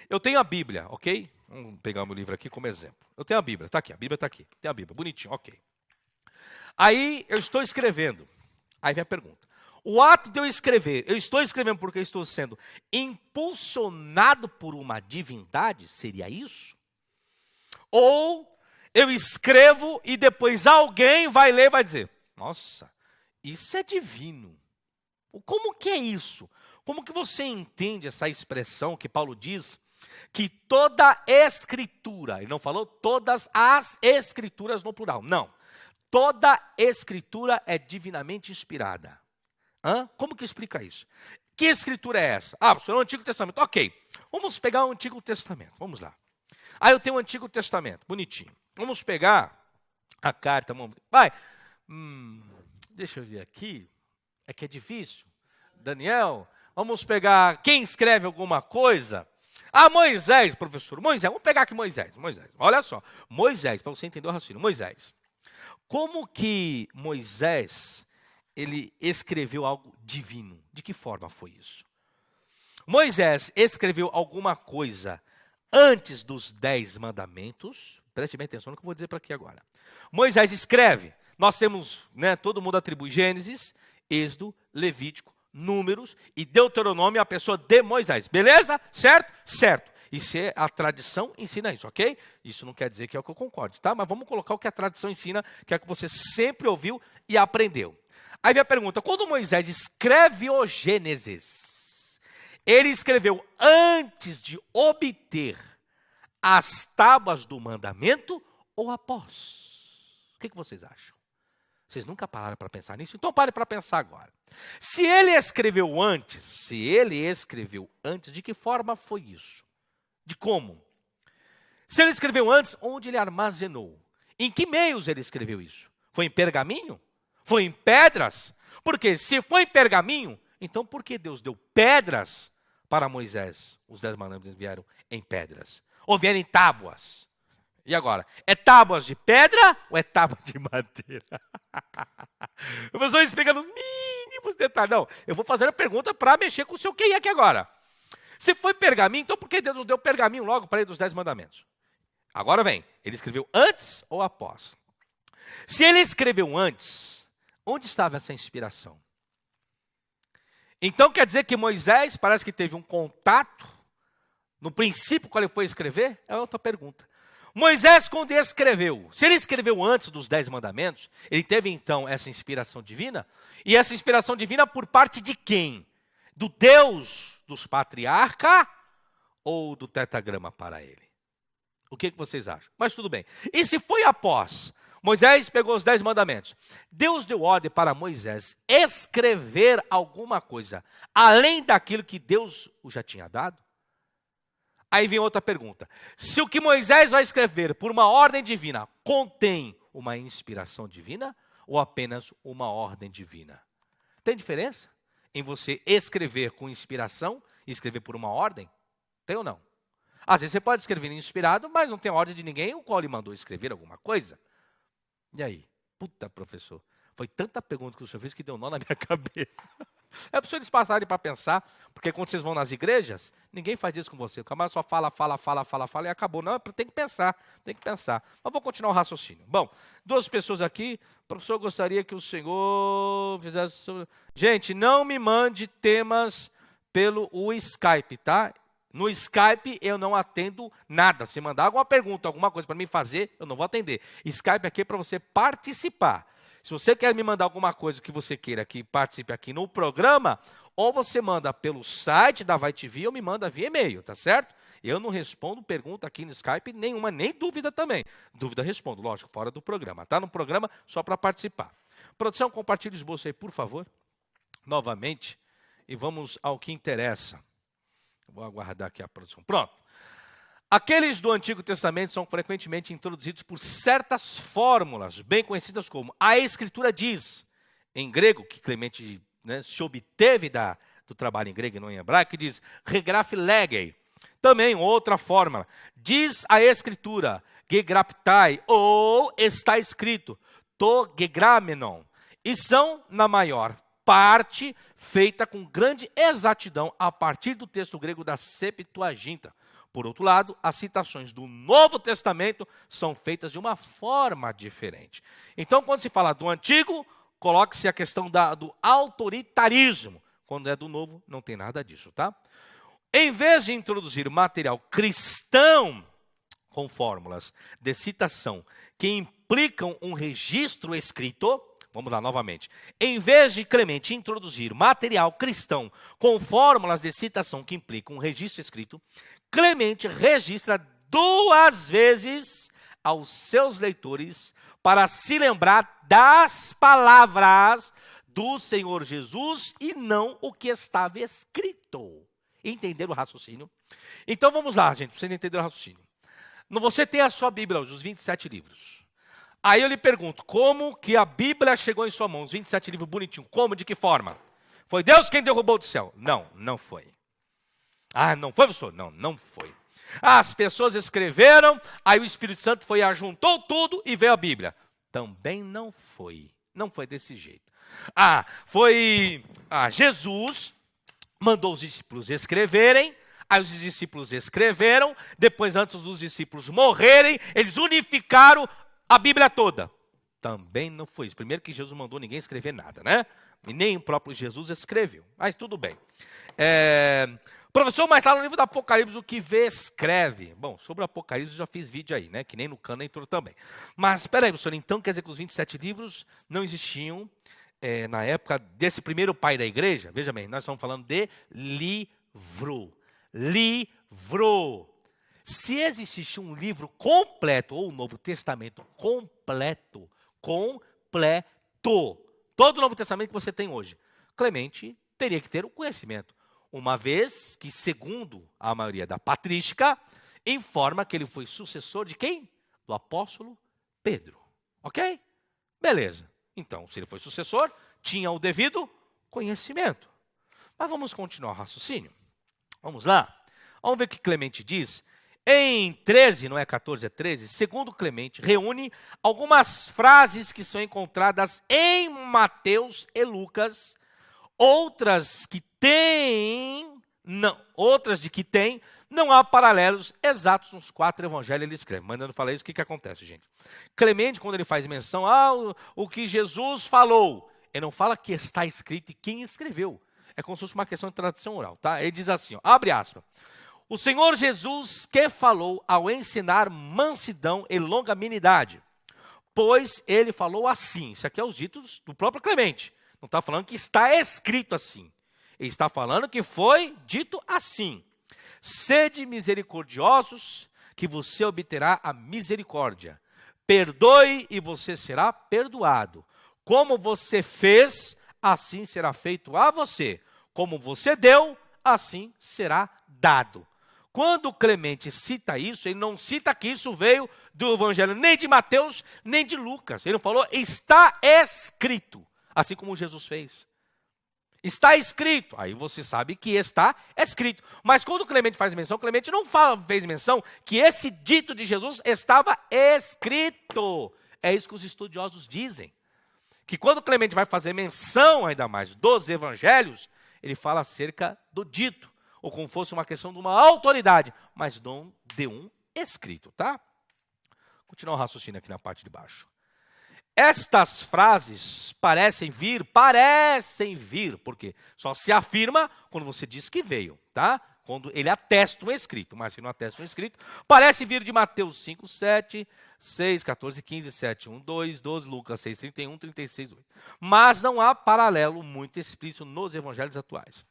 eu tenho a Bíblia, ok? Vamos pegar o meu livro aqui como exemplo. Eu tenho a Bíblia, está aqui, a Bíblia está aqui. Tem a Bíblia, bonitinho, ok. Aí eu estou escrevendo, aí vem a pergunta. O ato de eu estou escrevendo porque eu estou sendo impulsionado por uma divindade, seria isso? Ou eu escrevo e depois alguém vai ler e vai dizer, nossa, isso é divino. Como que é isso? Como que você entende essa expressão que Paulo diz? Que toda escritura, ele não falou todas as escrituras no plural, não. Toda escritura é divinamente inspirada. Como que explica isso? Que escritura é essa? Professor, é o Antigo Testamento. Ok, vamos pegar o Antigo Testamento, vamos lá. Eu tenho o Antigo Testamento, bonitinho. Vamos pegar a carta, deixa eu ver aqui, é que é difícil. Daniel, vamos pegar, quem escreve alguma coisa? Moisés, professor, Moisés, vamos pegar aqui Moisés, olha só, Moisés, para você entender o raciocínio, Moisés. Como que Moisés ele escreveu algo divino? De que forma foi isso? Moisés escreveu alguma coisa antes dos 10 mandamentos. Preste bem atenção no que eu vou dizer para aqui agora. Moisés escreve. Nós temos, todo mundo atribui Gênesis, Êxodo, Levítico, Números e Deuteronômio à pessoa de Moisés. Beleza? Certo? Certo. Isso é a tradição ensina isso, ok? Isso não quer dizer que é o que eu concorde, tá? Mas vamos colocar o que a tradição ensina, que é o que você sempre ouviu e aprendeu. Aí vem a pergunta, quando Moisés escreve o Gênesis, ele escreveu antes de obter as tábuas do mandamento ou após? O que vocês acham? Vocês nunca pararam para pensar nisso? Então pare para pensar agora. Se ele escreveu antes, de que forma foi isso? De como? Se ele escreveu antes, onde ele armazenou? Em que meios ele escreveu isso? Foi em pergaminho? Foi em pedras? Porque se foi em pergaminho, então por que Deus deu pedras para Moisés? Os 10 mandamentos vieram em pedras. Ou vieram em tábuas? E agora? É tábuas de pedra ou é tábua de madeira? O professor explica nos mínimos detalhes. Não, eu vou fazer a pergunta para mexer com o seu QI aqui agora. Se foi pergaminho, então por que Deus não deu pergaminho logo para ele dos 10 mandamentos? Agora vem, ele escreveu antes ou após? Se ele escreveu antes, onde estava essa inspiração? Então quer dizer que Moisés parece que teve um contato no princípio quando ele foi escrever? É outra pergunta. Moisés, quando escreveu, se ele escreveu antes dos 10 mandamentos, ele teve então essa inspiração divina? E essa inspiração divina por parte de quem? Do Deus dos patriarcas ou do tetragrama para ele? O que vocês acham? Mas tudo bem. E se foi após? Moisés pegou os 10 mandamentos. Deus deu ordem para Moisés escrever alguma coisa, além daquilo que Deus já tinha dado? Aí vem outra pergunta. Se o que Moisés vai escrever por uma ordem divina contém uma inspiração divina ou apenas uma ordem divina? Tem diferença em você escrever com inspiração e escrever por uma ordem? Tem ou não? Às vezes você pode escrever inspirado, mas não tem ordem de ninguém o qual lhe mandou escrever alguma coisa. E aí? Puta, professor, foi tanta pergunta que o senhor fez que deu nó na minha cabeça. É para os senhores passarem para pensar, porque quando vocês vão nas igrejas, ninguém faz isso com você. O camarada só fala e acabou. Não, tem que pensar. Mas vou continuar o raciocínio. Bom, 2 pessoas aqui. Professor, eu gostaria que o senhor fizesse... Gente, não me mande temas pelo Skype, tá? No Skype eu não atendo nada. Se mandar alguma pergunta, alguma coisa para mim fazer, eu não vou atender. Skype aqui é para você participar. Se você quer me mandar alguma coisa que você queira que participe aqui no programa, ou você manda pelo site da Vai TV ou me manda via e-mail, tá certo? Eu não respondo pergunta aqui no Skype nenhuma, nem dúvida também. Dúvida respondo, lógico, fora do programa. Tá no programa só para participar. Produção, compartilhe o esboço aí, por favor. Novamente. E vamos ao que interessa. Vou aguardar aqui a produção. Pronto. Aqueles do Antigo Testamento são frequentemente introduzidos por certas fórmulas, bem conhecidas como a Escritura diz, em grego, que Clemente se obteve do trabalho em grego e não em hebraico, que diz regraphe legei. Também outra fórmula, diz a Escritura, gegraptai, ou está escrito, to gegramenon. E são, na maior parte, feita com grande exatidão a partir do texto grego da Septuaginta. Por outro lado, as citações do Novo Testamento são feitas de uma forma diferente. Então, quando se fala do Antigo, coloque-se a questão do autoritarismo. Quando é do Novo, não tem nada disso, tá? Em vez de introduzir material cristão com fórmulas de citação que implicam um registro escrito, vamos lá novamente. Em vez de Clemente introduzir material cristão com fórmulas de citação que implicam um registro escrito, Clemente registra 2 vezes aos seus leitores para se lembrar das palavras do Senhor Jesus e não o que estava escrito. Entenderam o raciocínio? Então vamos lá, gente, para vocês entenderem o raciocínio. Você tem a sua Bíblia hoje, os 27 livros. Aí eu lhe pergunto, como que a Bíblia chegou em sua mão, os 27 livros bonitinhos? Como, de que forma? Foi Deus quem derrubou do céu? Não, não foi. Ah, não foi, professor? Não, não foi. As pessoas escreveram, aí o Espírito Santo foi e ajuntou tudo e veio a Bíblia. Também não foi. Não foi desse jeito. Jesus mandou os discípulos escreverem, aí os discípulos escreveram, depois antes dos discípulos morrerem, eles unificaram a Bíblia toda. Também não foi isso. Primeiro que Jesus mandou ninguém escrever nada, né? E nem o próprio Jesus escreveu. Mas tudo bem. Professor, mas está no livro do Apocalipse o que vê, escreve. Bom, sobre o Apocalipse eu já fiz vídeo aí, né? Que nem no Cano entrou também. Mas, espera aí, professor, então quer dizer que os 27 livros não existiam na época desse primeiro pai da igreja? Veja bem, nós estamos falando de livro. Livro. Se existisse um livro completo, ou o Novo Testamento completo, todo o Novo Testamento que você tem hoje, Clemente teria que ter o conhecimento. Uma vez que, segundo a maioria da patrística, informa que ele foi sucessor de quem? Do apóstolo Pedro. Ok? Beleza. Então, se ele foi sucessor, tinha o devido conhecimento. Mas vamos continuar o raciocínio. Vamos lá. Vamos ver o que Clemente diz. Em 13, não é 14, é 13, segundo Clemente, reúne algumas frases que são encontradas em Mateus e Lucas, outras de que tem, não há paralelos exatos nos 4 evangelhos ele escreve. Mandando falar isso, o que acontece, gente? Clemente, quando ele faz menção o que Jesus falou, ele não fala que está escrito e quem escreveu. É como se fosse uma questão de tradição oral, tá? Ele diz assim, abre aspas. O Senhor Jesus que falou ao ensinar mansidão e longanimidade, pois ele falou assim. Isso aqui é os ditos do próprio Clemente. Não está falando que está escrito assim. Ele está falando que foi dito assim. Sede misericordiosos, que você obterá a misericórdia. Perdoe e você será perdoado. Como você fez, assim será feito a você. Como você deu, assim será dado. Quando Clemente cita isso, ele não cita que isso veio do evangelho nem de Mateus, nem de Lucas. Ele falou, está escrito, assim como Jesus fez. Está escrito. Aí você sabe que está escrito. Mas quando Clemente faz menção, Clemente não fez menção que esse dito de Jesus estava escrito. É isso que os estudiosos dizem. Que quando Clemente vai fazer menção, ainda mais, dos evangelhos, ele fala acerca do dito, ou como fosse uma questão de uma autoridade, mas não de um escrito, tá? Continuar o raciocínio aqui na parte de baixo. Estas frases parecem vir, porque só se afirma quando você diz que veio, tá? Quando ele atesta um escrito, mas se não atesta um escrito, parece vir de Mateus 5, 7, 6, 14, 15, 7, 1, 2, 12, Lucas 6, 31, 36, 8. Mas não há paralelo muito explícito nos evangelhos atuais.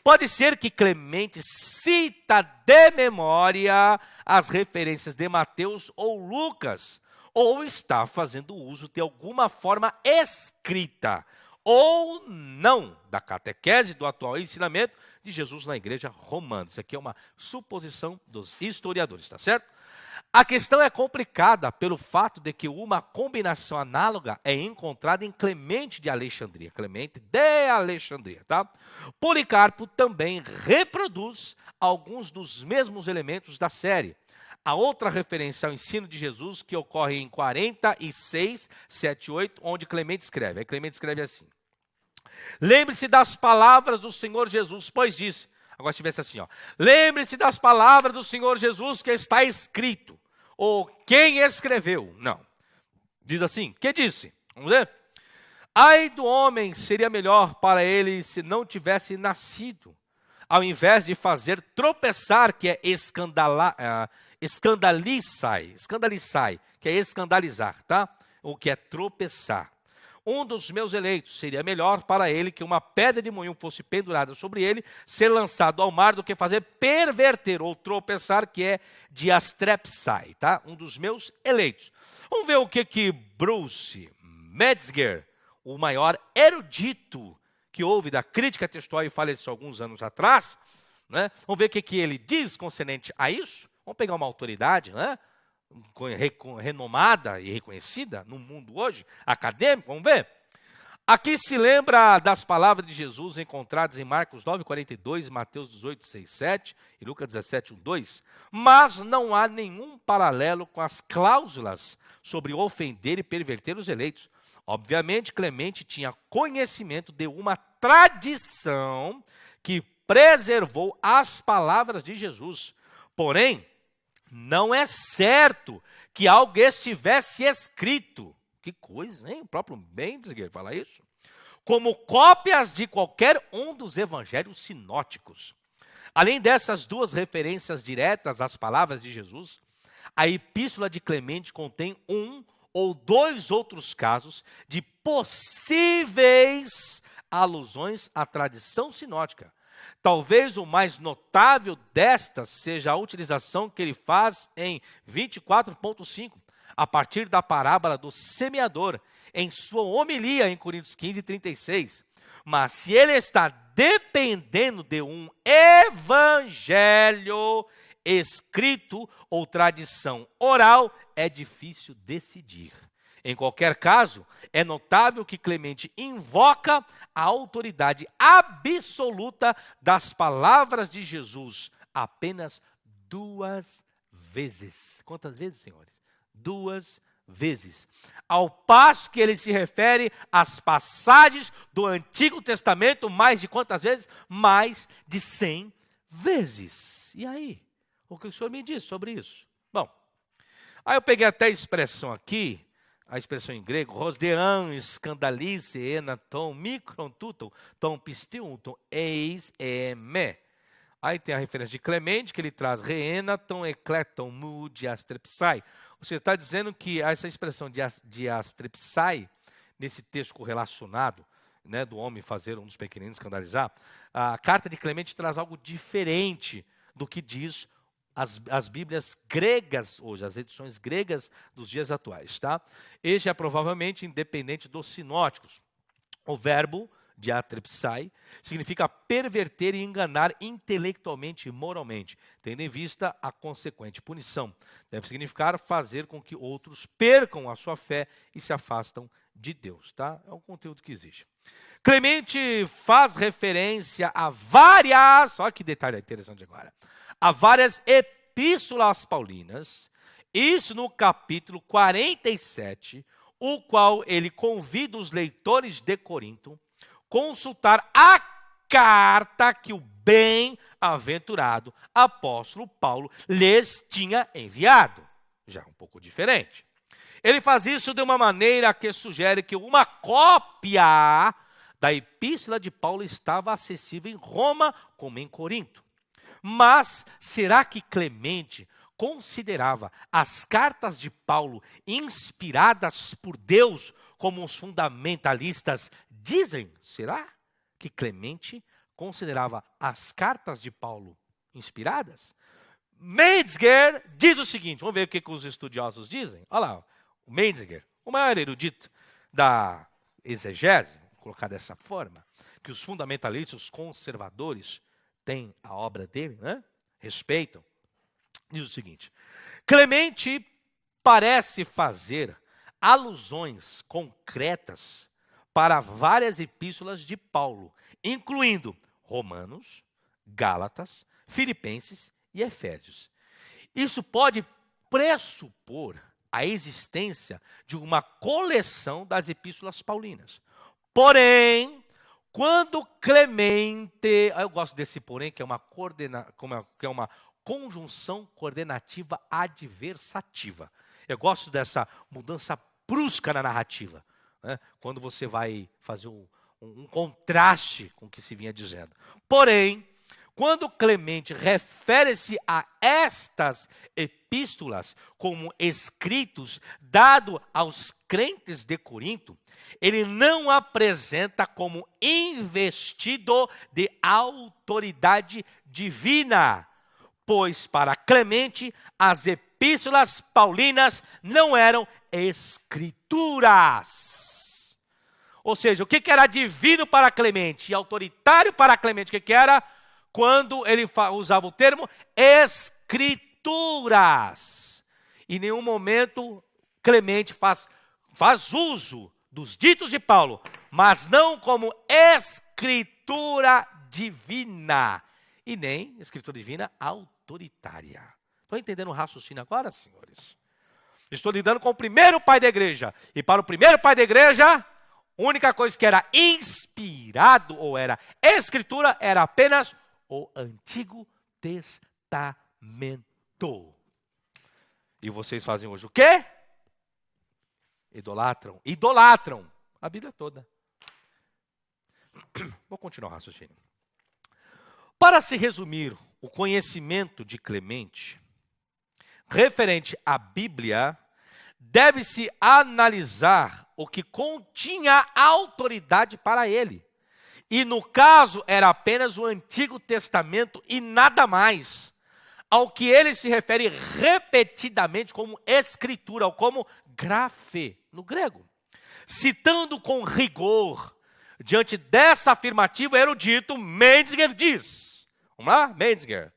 Pode ser que Clemente cita de memória as referências de Mateus ou Lucas, ou está fazendo uso de alguma forma escrita, ou não, da catequese do atual ensinamento de Jesus na igreja romana. Isso aqui é uma suposição dos historiadores, tá certo? A questão é complicada pelo fato de que uma combinação análoga é encontrada em Clemente de Alexandria. Clemente de Alexandria, tá? Policarpo também reproduz alguns dos mesmos elementos da série. A outra referência ao ensino de Jesus, que ocorre em 46, 7, 8, onde Clemente escreve. Aí Clemente escreve assim. Lembre-se das palavras do Senhor Jesus, pois disse. Agora se tivesse assim, ó. Lembre-se das palavras do Senhor Jesus que está escrito. Ou quem escreveu? Não. Diz assim, que disse? Vamos ver? Ai do homem, seria melhor para ele se não tivesse nascido, ao invés de fazer tropeçar, que é escandalizai, que é escandalizar, tá? O que é tropeçar. Um dos meus eleitos, seria melhor para ele que uma pedra de moinho fosse pendurada sobre ele, ser lançado ao mar, do que fazer perverter ou tropeçar, que é diastrepsai, tá? Um dos meus eleitos. Vamos ver o que Bruce Metzger, o maior erudito que houve da crítica textual e faleceu alguns anos atrás, né? Vamos ver o que ele diz concernente a isso. Vamos pegar uma autoridade, né? Renomada e reconhecida no mundo hoje, acadêmico, vamos ver? Aqui se lembra das palavras de Jesus encontradas em Marcos 9, 42, Mateus 18, 6, 7 e Lucas 17, 1, 2, mas não há nenhum paralelo com as cláusulas sobre ofender e perverter os eleitos. Obviamente, Clemente tinha conhecimento de uma tradição que preservou as palavras de Jesus, porém, não é certo que algo estivesse escrito. Que coisa, hein? O próprio Metzger fala isso. Como cópias de qualquer um dos evangelhos sinóticos. Além dessas duas referências diretas às palavras de Jesus, a epístola de Clemente contém um ou dois outros casos de possíveis alusões à tradição sinótica. Talvez o mais notável destas seja a utilização que ele faz em 24.5, a partir da parábola do semeador, em sua homilia em Coríntios 15, 36. Mas se ele está dependendo de um evangelho escrito ou tradição oral, é difícil decidir. Em qualquer caso, é notável que Clemente invoca a autoridade absoluta das palavras de Jesus apenas 2 vezes. Quantas vezes, senhores? 2 vezes. Ao passo que ele se refere às passagens do Antigo Testamento, mais de quantas vezes? Mais de 100 vezes. E aí? O que o senhor me diz sobre isso? Bom, aí eu peguei até a expressão aqui, a expressão em grego, rosdean, escandalice, enaton, micron, tuton, tom pistion, tom eis, me. Aí tem a referência de Clemente, que ele traz reenaton, ecleton, mu, diastrepsai. Você está dizendo que essa expressão diastrepsai, nesse texto correlacionado, né, do homem fazer um dos pequeninos escandalizar, a carta de Clemente traz algo diferente do que diz as Bíblias gregas hoje, as edições gregas dos dias atuais, tá? Este é provavelmente independente dos sinóticos. O verbo diatrepsai significa perverter e enganar intelectualmente e moralmente, tendo em vista a consequente punição. Deve significar fazer com que outros percam a sua fé e se afastam de Deus, tá? É um conteúdo que existe. Clemente faz referência a várias, olha que detalhe interessante agora, a várias epístolas paulinas, isso no capítulo 47, o qual ele convida os leitores de Corinto consultar a carta que o bem-aventurado apóstolo Paulo lhes tinha enviado. Já um pouco diferente. Ele faz isso de uma maneira que sugere que uma cópia da epístola de Paulo estava acessível em Roma como em Corinto. Mas será que Clemente considerava as cartas de Paulo inspiradas por Deus, como os fundamentalistas dizem? Será que Clemente considerava as cartas de Paulo inspiradas? Metzger diz o seguinte, vamos ver o que os estudiosos dizem. Olha lá, o Metzger, o maior erudito da exegese, vou colocar dessa forma, que os fundamentalistas, os conservadores, têm a obra dele, né? Respeitam. Diz o seguinte, Clemente parece fazer alusões concretas para várias epístolas de Paulo, incluindo Romanos, Gálatas, Filipenses e Efésios. Isso pode pressupor a existência de uma coleção das epístolas paulinas. Porém, quando Clemente, eu gosto desse porém, que é uma conjunção coordenativa adversativa. Eu gosto dessa mudança brusca na narrativa, né? Quando você vai fazer um contraste com o que se vinha dizendo. Porém, quando Clemente refere-se a estas epístolas como escritos dado aos crentes de Corinto, ele não apresenta como investido de autoridade divina, pois para Clemente as epístolas paulinas não eram escrituras. Ou seja, o que era divino para Clemente e autoritário para Clemente, o que era? Quando ele usava o termo escrituras. Em nenhum momento Clemente faz uso dos ditos de Paulo, mas não como escritura divina. E nem escritura divina autoritária. Estão entendendo o raciocínio agora, senhores? Estou lidando com o primeiro pai da igreja. E para o primeiro pai da igreja, a única coisa que era inspirado ou era escritura era apenas o Antigo Testamento. E vocês fazem hoje o quê? Idolatram a Bíblia toda. Vou continuar o raciocínio. Para se resumir o conhecimento de Clemente referente à Bíblia, deve-se analisar o que continha autoridade para ele. E no caso era apenas o Antigo Testamento e nada mais. Ao que ele se refere repetidamente como escritura, ou como grafê, no grego. Citando com rigor, diante dessa afirmativa, erudito, Metzger diz, vamos lá, Metzger,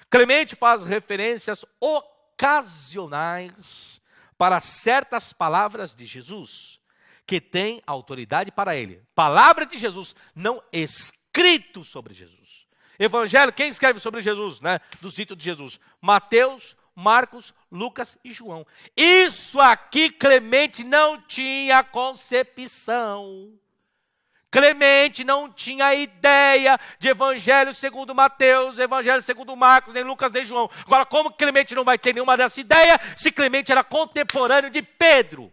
Clemente faz referências ocasionais para certas palavras de Jesus, que tem autoridade para ele. Palavra de Jesus, não escrito sobre Jesus. Evangelho, quem escreve sobre Jesus, né? Dos ditos de Jesus? Mateus, Marcos, Lucas e João. Isso aqui Clemente não tinha concepção. Clemente não tinha ideia de Evangelho segundo Mateus, Evangelho segundo Marcos, nem Lucas, nem João. Agora, como Clemente não vai ter nenhuma dessa ideia, se Clemente era contemporâneo de Pedro?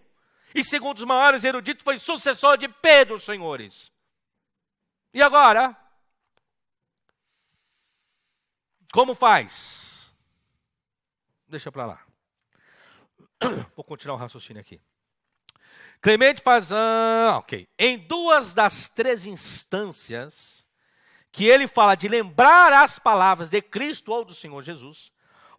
E segundo os maiores eruditos, foi sucessor de Pedro, senhores. E agora? Como faz? Deixa para lá. Vou continuar o raciocínio aqui. Clemente faz, ok. Em 2 das 3 instâncias que ele fala de lembrar as palavras de Cristo ou do Senhor Jesus,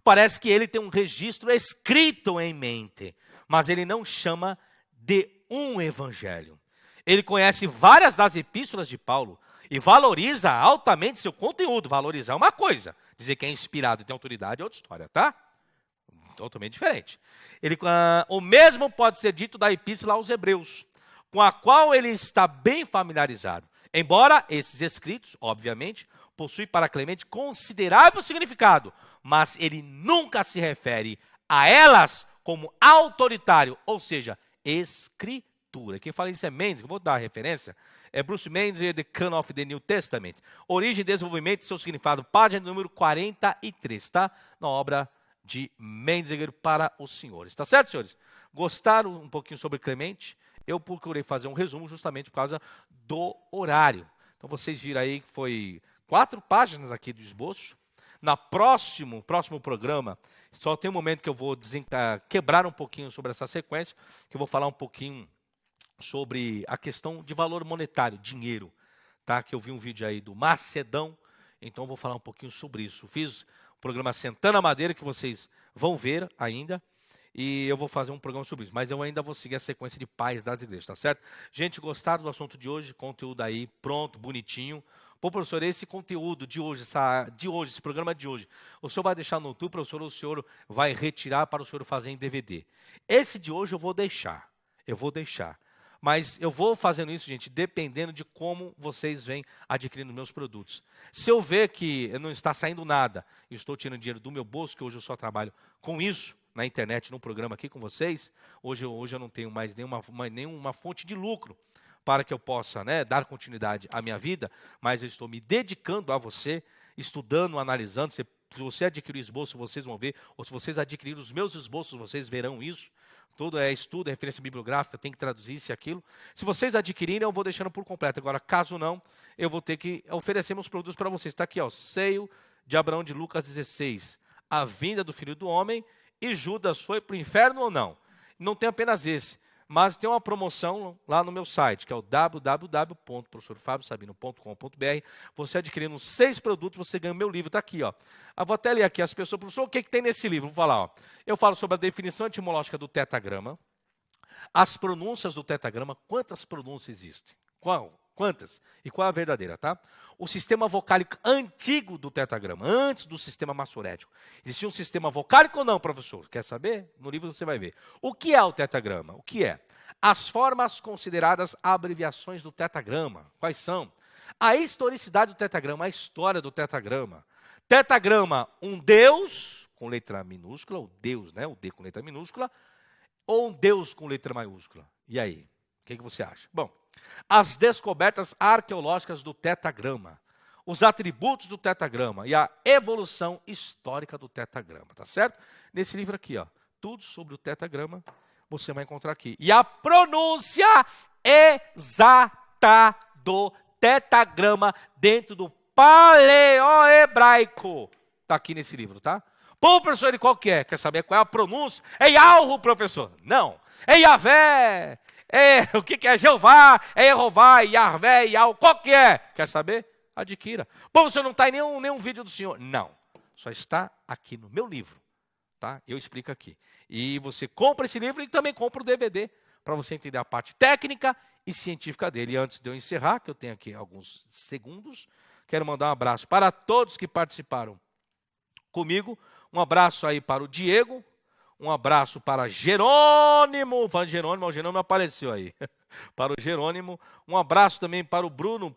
Parece que ele tem um registro escrito em mente, mas ele não chama de um evangelho. Ele conhece várias das epístolas de Paulo e valoriza altamente seu conteúdo. Valorizar é uma coisa, dizer que é inspirado e tem autoridade é outra história, tá? Totalmente diferente. O mesmo pode ser dito da epístola aos Hebreus, com a qual ele está bem familiarizado. Embora esses escritos, obviamente, possuem para Clemente considerável significado, mas ele nunca se refere a elas como autoritário, ou seja, escritura. Quem fala isso é Mendes, eu vou dar a referência, é Bruce Mendes e The Canon of the New Testament. Origem, desenvolvimento e seu significado, página número 43, tá? Na obra de Mendes para os senhores. Tá certo, senhores? Gostaram um pouquinho sobre Clemente? Eu procurei fazer um resumo justamente por causa do horário. Então vocês viram aí que foi 4 páginas aqui do esboço. Na próximo programa, só tem um momento que eu vou quebrar um pouquinho sobre essa sequência, que eu vou falar um pouquinho sobre a questão de valor monetário, dinheiro, tá? Que eu vi um vídeo aí do Macedão, então eu vou falar um pouquinho sobre isso. Fiz o programa Sentando a Madeira, que vocês vão ver ainda, e eu vou fazer um programa sobre isso, mas eu ainda vou seguir a sequência de pais das igrejas, tá certo? Gente, gostaram do assunto de hoje? Conteúdo aí pronto, bonitinho. Pô, professor, esse conteúdo de hoje, esse programa de hoje, o senhor vai deixar no YouTube, professor, ou o senhor vai retirar para o senhor fazer em DVD? Esse de hoje eu vou deixar. Mas eu vou fazendo isso, gente, dependendo de como vocês vêm adquirindo meus produtos. Se eu ver que não está saindo nada, eu estou tirando dinheiro do meu bolso, que hoje eu só trabalho com isso, na internet, no programa aqui com vocês, hoje eu não tenho mais nenhuma fonte de lucro para que eu possa, né, dar continuidade à minha vida, mas eu estou me dedicando a você, estudando, analisando. Se você adquirir o esboço, vocês vão ver, ou se vocês adquirirem os meus esboços, vocês verão isso. Tudo é estudo, é referência bibliográfica, tem que traduzir isso e aquilo. Se vocês adquirirem, eu vou deixando por completo. Agora, caso não, eu vou ter que oferecer meus produtos para vocês. Está aqui, ó, Seio de Abraão de Lucas 16, a vinda do Filho do Homem, e Judas foi para o inferno ou não? Não tem apenas esse, mas tem uma promoção lá no meu site, que é o www.professorfabiosabino.com.br. Você adquirindo 6 produtos, você ganha o meu livro. Está aqui, ó. Eu vou até ler aqui as pessoas. Professor, o que tem nesse livro? Vou falar, ó. Eu falo sobre a definição etimológica do tetagrama, as pronúncias do tetagrama, quantas pronúncias existem? Quantas? E qual é a verdadeira, tá? O sistema vocálico antigo do tetagrama, antes do sistema massorético. Existia um sistema vocálico ou não, professor? Quer saber? No livro você vai ver. O que é o tetagrama? O que é? As formas consideradas abreviações do tetagrama. Quais são? A historicidade do tetagrama, a história do tetagrama. Tetagrama, um Deus, com letra minúscula, o Deus, né? O D com letra minúscula, ou um Deus com letra maiúscula. E aí? O que você acha? Bom, as descobertas arqueológicas do tetagrama, os atributos do tetagrama e a evolução histórica do tetagrama, tá certo? Nesse livro aqui, ó, tudo sobre o tetagrama você vai encontrar aqui. E a pronúncia exata do tetagrama dentro do paleohebraico. Está aqui nesse livro, tá? Pô, professor, ele qual que é? Quer saber qual é a pronúncia? É Yahweh, professor. Não. É Yahvé. O que é Jeová? É Jeová, Yahvé, Yahweh. Qual que é? Quer saber? Adquira. Pô, você não está em nenhum vídeo do senhor. Não. Só está aqui no meu livro. Tá? Eu explico aqui. E você compra esse livro e também compra o DVD para você entender a parte técnica e científica dele. E antes de eu encerrar, que eu tenho aqui alguns segundos, quero mandar um abraço para todos que participaram comigo. Um abraço aí para o Diego. Um abraço para Jerônimo. Falando de Jerônimo, o Jerônimo apareceu aí. Para o Jerônimo. Um abraço também para o Bruno.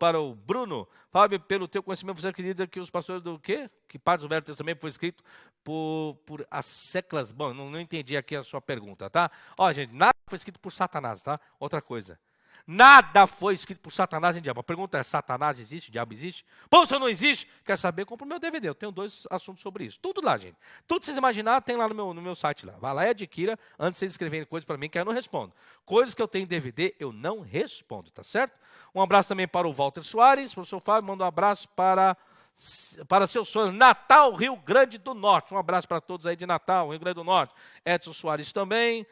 Fábio, pelo teu conhecimento, você acredita que os pastores do quê? Que parte do Velho Testamento foi escrito por as seclas. Bom, não entendi aqui a sua pergunta, tá? Ó, gente, nada foi escrito por Satanás, tá? Outra coisa. Nada foi escrito por Satanás e diabo. A pergunta é, Satanás existe? Diabo existe? Pô, se não existe, quer saber? Compra o meu DVD. Eu tenho 2 assuntos sobre isso. Tudo lá, gente. Tudo que vocês imaginar tem lá no meu site. Lá. Vai lá e adquira antes de vocês escreverem coisas para mim que eu não respondo. Coisas que eu tenho em DVD, eu não respondo, tá certo? Um abraço também para o Walter Soares. Professor Fábio, manda um abraço para para seus sonhos. Natal, Rio Grande do Norte. Um abraço para todos aí de Natal, Rio Grande do Norte. Edson Soares também.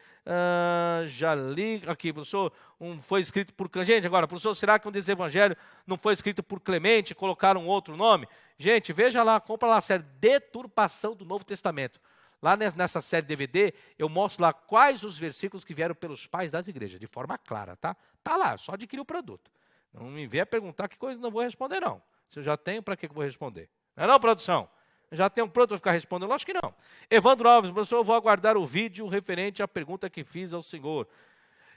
Já li aqui, professor, foi escrito por... Gente, agora, professor, será que um desses evangelhos não foi escrito por Clemente, colocaram outro nome? Gente, veja lá, compra lá a série Deturpação do Novo Testamento. Lá nessa série DVD, eu mostro lá quais os versículos que vieram pelos pais das igrejas, de forma clara, tá? Tá lá, só adquirir o produto. Não me venha perguntar que coisa, não vou responder, não. Se eu já tenho, para que eu vou responder? Não é não, produção? Eu já tenho pronto para ficar respondendo? Lógico que não. Evandro Alves, professor, eu vou aguardar o vídeo referente à pergunta que fiz ao senhor.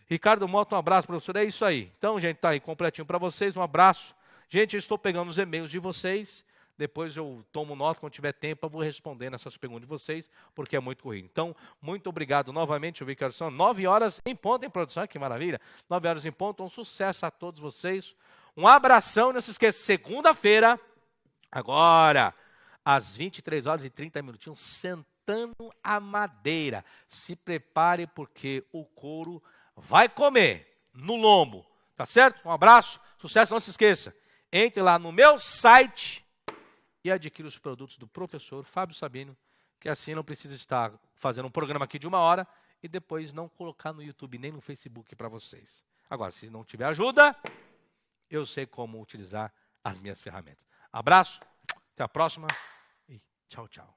Ricardo Mota, um abraço, professor. É isso aí. Então, gente, tá aí completinho para vocês. Um abraço. Gente, eu estou pegando os e-mails de vocês. Depois eu tomo nota, quando tiver tempo, eu vou respondendo essas perguntas de vocês, porque é muito corrido. Então, muito obrigado novamente. Eu vi que são 9 horas em ponto em produção. Que maravilha. 9 horas em ponto. Um sucesso a todos vocês. Um abração. Não se esqueça, segunda-feira, agora, às 23 horas e 30 minutinhos, sentando a madeira. Se prepare, porque o couro vai comer no lombo. Tá certo? Um abraço. Sucesso. Não se esqueça. Entre lá no meu site e adquira os produtos do professor Fábio Sabino, que assim não precisa estar fazendo um programa aqui de 1 hora e depois não colocar no YouTube nem no Facebook para vocês. Agora, se não tiver ajuda, eu sei como utilizar as minhas ferramentas. Abraço, até a próxima e tchau, tchau.